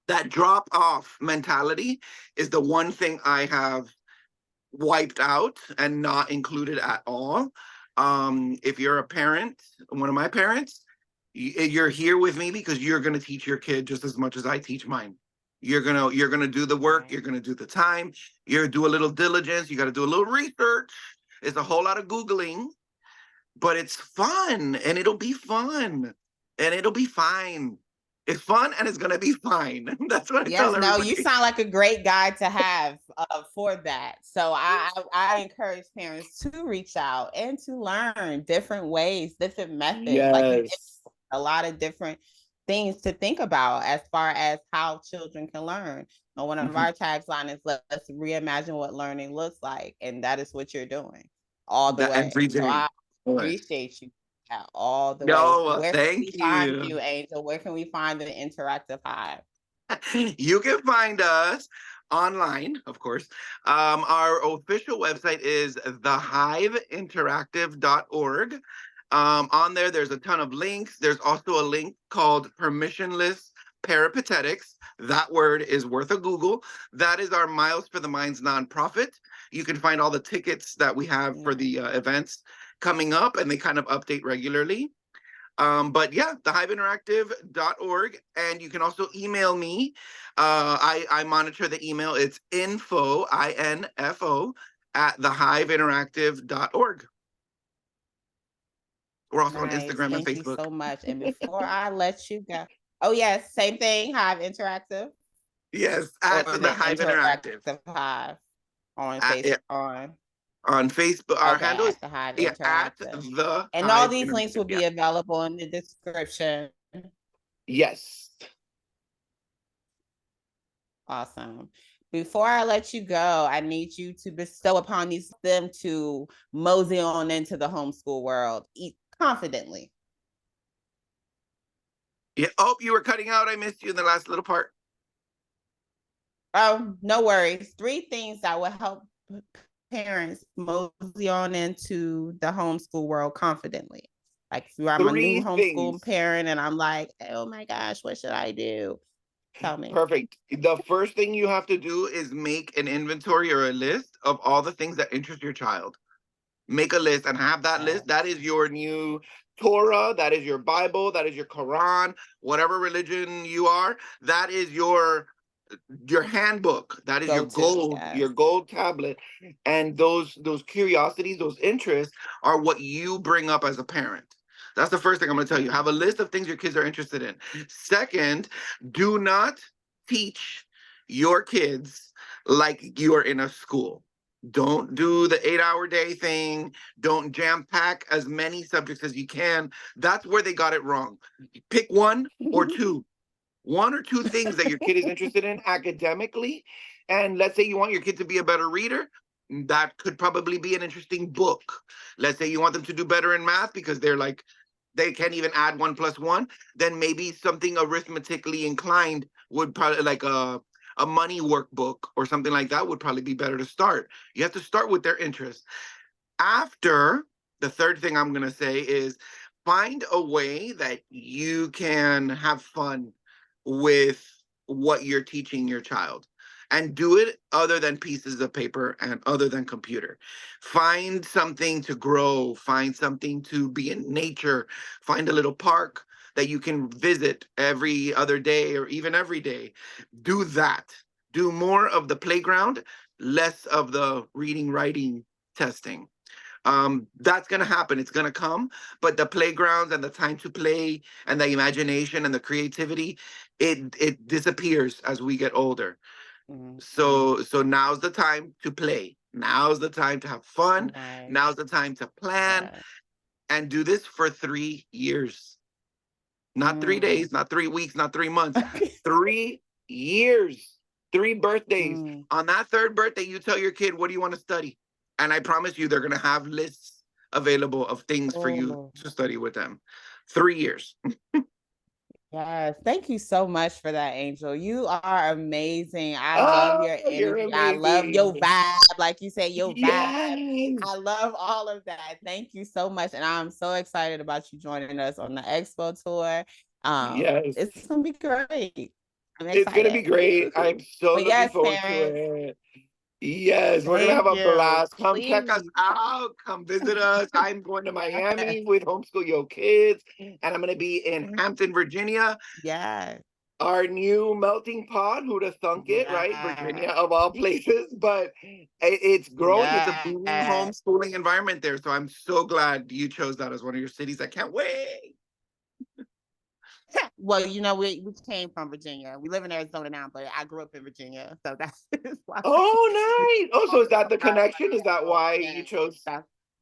Speaker 2: that drop off mentality is the one thing I have wiped out and not included at all. If you're a parent, one of my parents, you're here with me because you're going to teach your kid just as much as I teach mine. You're gonna do the work.
Speaker 1: Right.
Speaker 2: You're gonna do the time. You're do a little diligence. You got to do a little research. It's a whole lot of googling, but it's fun and it'll be fun and it'll be fine. It's fun and it's gonna be fine. That's what I
Speaker 1: Yes,
Speaker 2: tell
Speaker 1: no, you
Speaker 2: everybody.
Speaker 1: sound like a great guy to have for that. So I encourage parents to reach out and to learn different ways, different methods. Like you give
Speaker 2: Yes.
Speaker 1: a lot of different things to think about as far as how children can learn. And one of
Speaker 2: Mhm.
Speaker 1: our taglines is let's reimagine what learning looks like, and that is what you're doing all the
Speaker 2: That
Speaker 1: way.
Speaker 2: every
Speaker 1: So
Speaker 2: day.
Speaker 1: I
Speaker 2: Right.
Speaker 1: appreciate you all the way.
Speaker 2: No,
Speaker 1: Where can we
Speaker 2: thank
Speaker 1: find
Speaker 2: you.
Speaker 1: you, Angel? Where can we find the interactive hive?
Speaker 2: You can find us online, of course. Our official website is thehiveinteractive.org. On there, there's a ton of links. There's also a link called permissionless peripatetics. That word is worth a Google. That is our Miles for the Minds nonprofit. You can find all the tickets that we have for
Speaker 1: Yeah.
Speaker 2: the events coming up, and they kind of update regularly. But yeah, thehiveinteractive.org. And you can also email me. I monitor the email. It's info, at thehiveinteractive.org. We're also on
Speaker 1: Nice.
Speaker 2: Instagram and
Speaker 1: Thank you
Speaker 2: Facebook.
Speaker 1: so much. And before I let you go, oh yes, same thing, Hive Interactive
Speaker 2: Yes,
Speaker 1: or
Speaker 2: at the
Speaker 1: the
Speaker 2: Hive Interactive.
Speaker 1: Interactive Hive on
Speaker 2: Yeah, on Facebook, our
Speaker 1: okay,
Speaker 2: handle is,
Speaker 1: at the Hive
Speaker 2: yeah, at
Speaker 1: Interactive.
Speaker 2: the
Speaker 1: And all
Speaker 2: Hive
Speaker 1: these links
Speaker 2: Interactive.
Speaker 1: will
Speaker 2: Yeah.
Speaker 1: be available in the description.
Speaker 2: Yes.
Speaker 1: Awesome. Before I let you go, I need you to bestow upon these them to mosey on into the homeschool world confidently.
Speaker 2: Yeah. Oh, you were cutting out. I missed you in the last little part.
Speaker 1: Oh, no worries. 3 things that will help parents mosey on into the homeschool world confidently. Like if I'm a new
Speaker 2: Three
Speaker 1: homeschool
Speaker 2: things.
Speaker 1: parent and I'm like, oh my gosh, what should I do? Tell me.
Speaker 2: Perfect. The first thing you have to do is make an inventory or a list of all the things that interest your child. Make a list and have that list.
Speaker 1: Yes.
Speaker 2: That is your new Torah, that is your Bible, that is your Quran, whatever religion you are, that is your handbook, that is your
Speaker 1: Yes.
Speaker 2: gold tablet. And those curiosities, those interests are what you bring up as a parent. That's the first thing I'm going to tell you. Have a list of things your kids are interested in. Second, do not teach your kids like you are in a school. Don't do the 8-hour day thing. Don't jam pack as many subjects as you can. That's where they got it wrong. Pick one or two things that your kid is interested in academically. And let's say you want your kid to be a better reader. That could probably be an interesting book. Let's say you want them to do better in math because they can't even add 1 plus 1. Then maybe something arithmetically inclined would probably, like a money workbook or something like that, would probably be better to start. You have to start with their interest. After, the third thing I'm going to say is find a way that you can have fun with what you're teaching your child, and do it other than pieces of paper and other than computer. Find something to grow, find something to be in nature, find a little park that you can visit every other day or even every day. Do that. Do more of the playground, less of the reading, writing, testing. That's going to happen. It's going to come, but the playgrounds and the time to play and the imagination and the creativity, it disappears as we get older.
Speaker 1: Mm-hmm.
Speaker 2: So now's the time to play. Now's the time to have fun.
Speaker 1: Right.
Speaker 2: Now's the time to plan,
Speaker 1: Yes.
Speaker 2: and do this for 3 years. Not 3 days, not 3 weeks, not 3 months. 3 years. 3 birthdays. On that third birthday, you tell your kid, what do you want to study? And I promise you, they're going to have lists available of things for you to study with them. 3 years.
Speaker 1: Yes, thank you so much for that, Angel. You are amazing. I love
Speaker 2: Oh,
Speaker 1: your
Speaker 2: you're
Speaker 1: energy. I love your
Speaker 2: amazing.
Speaker 1: vibe. Like you said, your vibe.
Speaker 2: Yes.
Speaker 1: I love all of that. Thank you so much. And I'm so excited about you joining us on the Expo tour.
Speaker 2: Yes.
Speaker 1: It's gonna be great. I'm
Speaker 2: It's going to be
Speaker 1: excited.
Speaker 2: great. I'm so
Speaker 1: But
Speaker 2: looking
Speaker 1: yes,
Speaker 2: forward to
Speaker 1: parents,
Speaker 2: it. Yes, we're gonna have
Speaker 1: thank
Speaker 2: a
Speaker 1: you.
Speaker 2: blast. Come check us
Speaker 1: Please.
Speaker 2: out. Come visit us. I'm going to Miami with Homeschool Yo Kids, and I'm gonna be in Hampton, Virginia.
Speaker 1: Yes.
Speaker 2: Our new melting pot. Who'd have thunk it, right? Virginia
Speaker 1: Yes.
Speaker 2: of all places, but it's growing. It's a booming
Speaker 1: Yes.
Speaker 2: homeschooling environment there. So I'm so glad you chose that as one of your cities. I can't wait.
Speaker 1: Well, we came from Virginia. We live in Arizona now, but I grew up in Virginia, so that's why.
Speaker 2: Oh, nice. Oh, so is that the connection? Is that why you chose?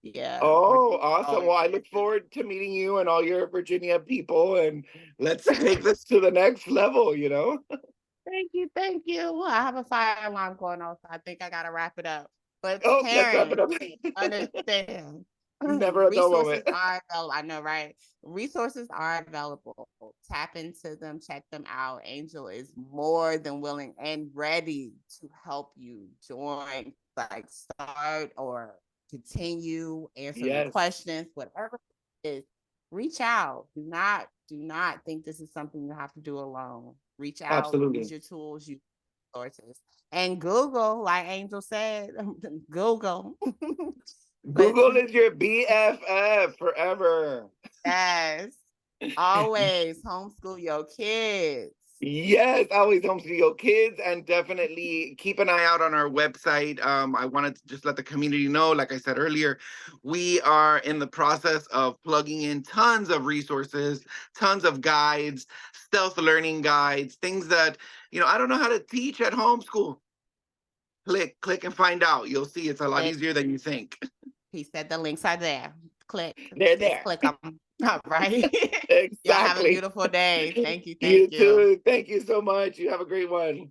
Speaker 1: Yeah,
Speaker 2: Oh,
Speaker 1: Virginia
Speaker 2: awesome.
Speaker 1: always
Speaker 2: Well, I
Speaker 1: been.
Speaker 2: look forward to meeting you and all your Virginia people, and let's take this to the next level.
Speaker 1: Thank you, thank you. Well, I have a fire alarm going off, so I think I gotta wrap it up. But
Speaker 2: Oh, let's wrap it
Speaker 1: parents,
Speaker 2: up.
Speaker 1: understand.
Speaker 2: Never a dull
Speaker 1: Resources
Speaker 2: moment.
Speaker 1: are available. I know, right? Resources are available. Tap into them, check them out. Angel is more than willing and ready to help you join, like start or continue, answer any
Speaker 2: Yes,
Speaker 1: questions, whatever it is. Reach out. Do not think this is something you have to do alone. Reach out, use
Speaker 2: absolutely.
Speaker 1: your tools, use resources, and Google, like Angel said, Google. But
Speaker 2: Google is your BFF forever.
Speaker 1: yes, always homeschool your kids.
Speaker 2: Yes, always homeschool your kids, and definitely keep an eye out on our website. I wanted to just let the community know, like I said earlier, we are in the process of plugging in tons of resources, tons of guides, stealth learning guides, things that, I don't know how to teach at homeschool. Click and find out. You'll see it's a lot
Speaker 1: Click.
Speaker 2: easier than you think.
Speaker 1: He said the links are there. Click.
Speaker 2: They're
Speaker 1: Just
Speaker 2: there.
Speaker 1: click them. All right. Y'all have a
Speaker 2: Exactly.
Speaker 1: beautiful day. Thank you. Thank
Speaker 2: You
Speaker 1: you.
Speaker 2: too. Thank you so much. You have a great one.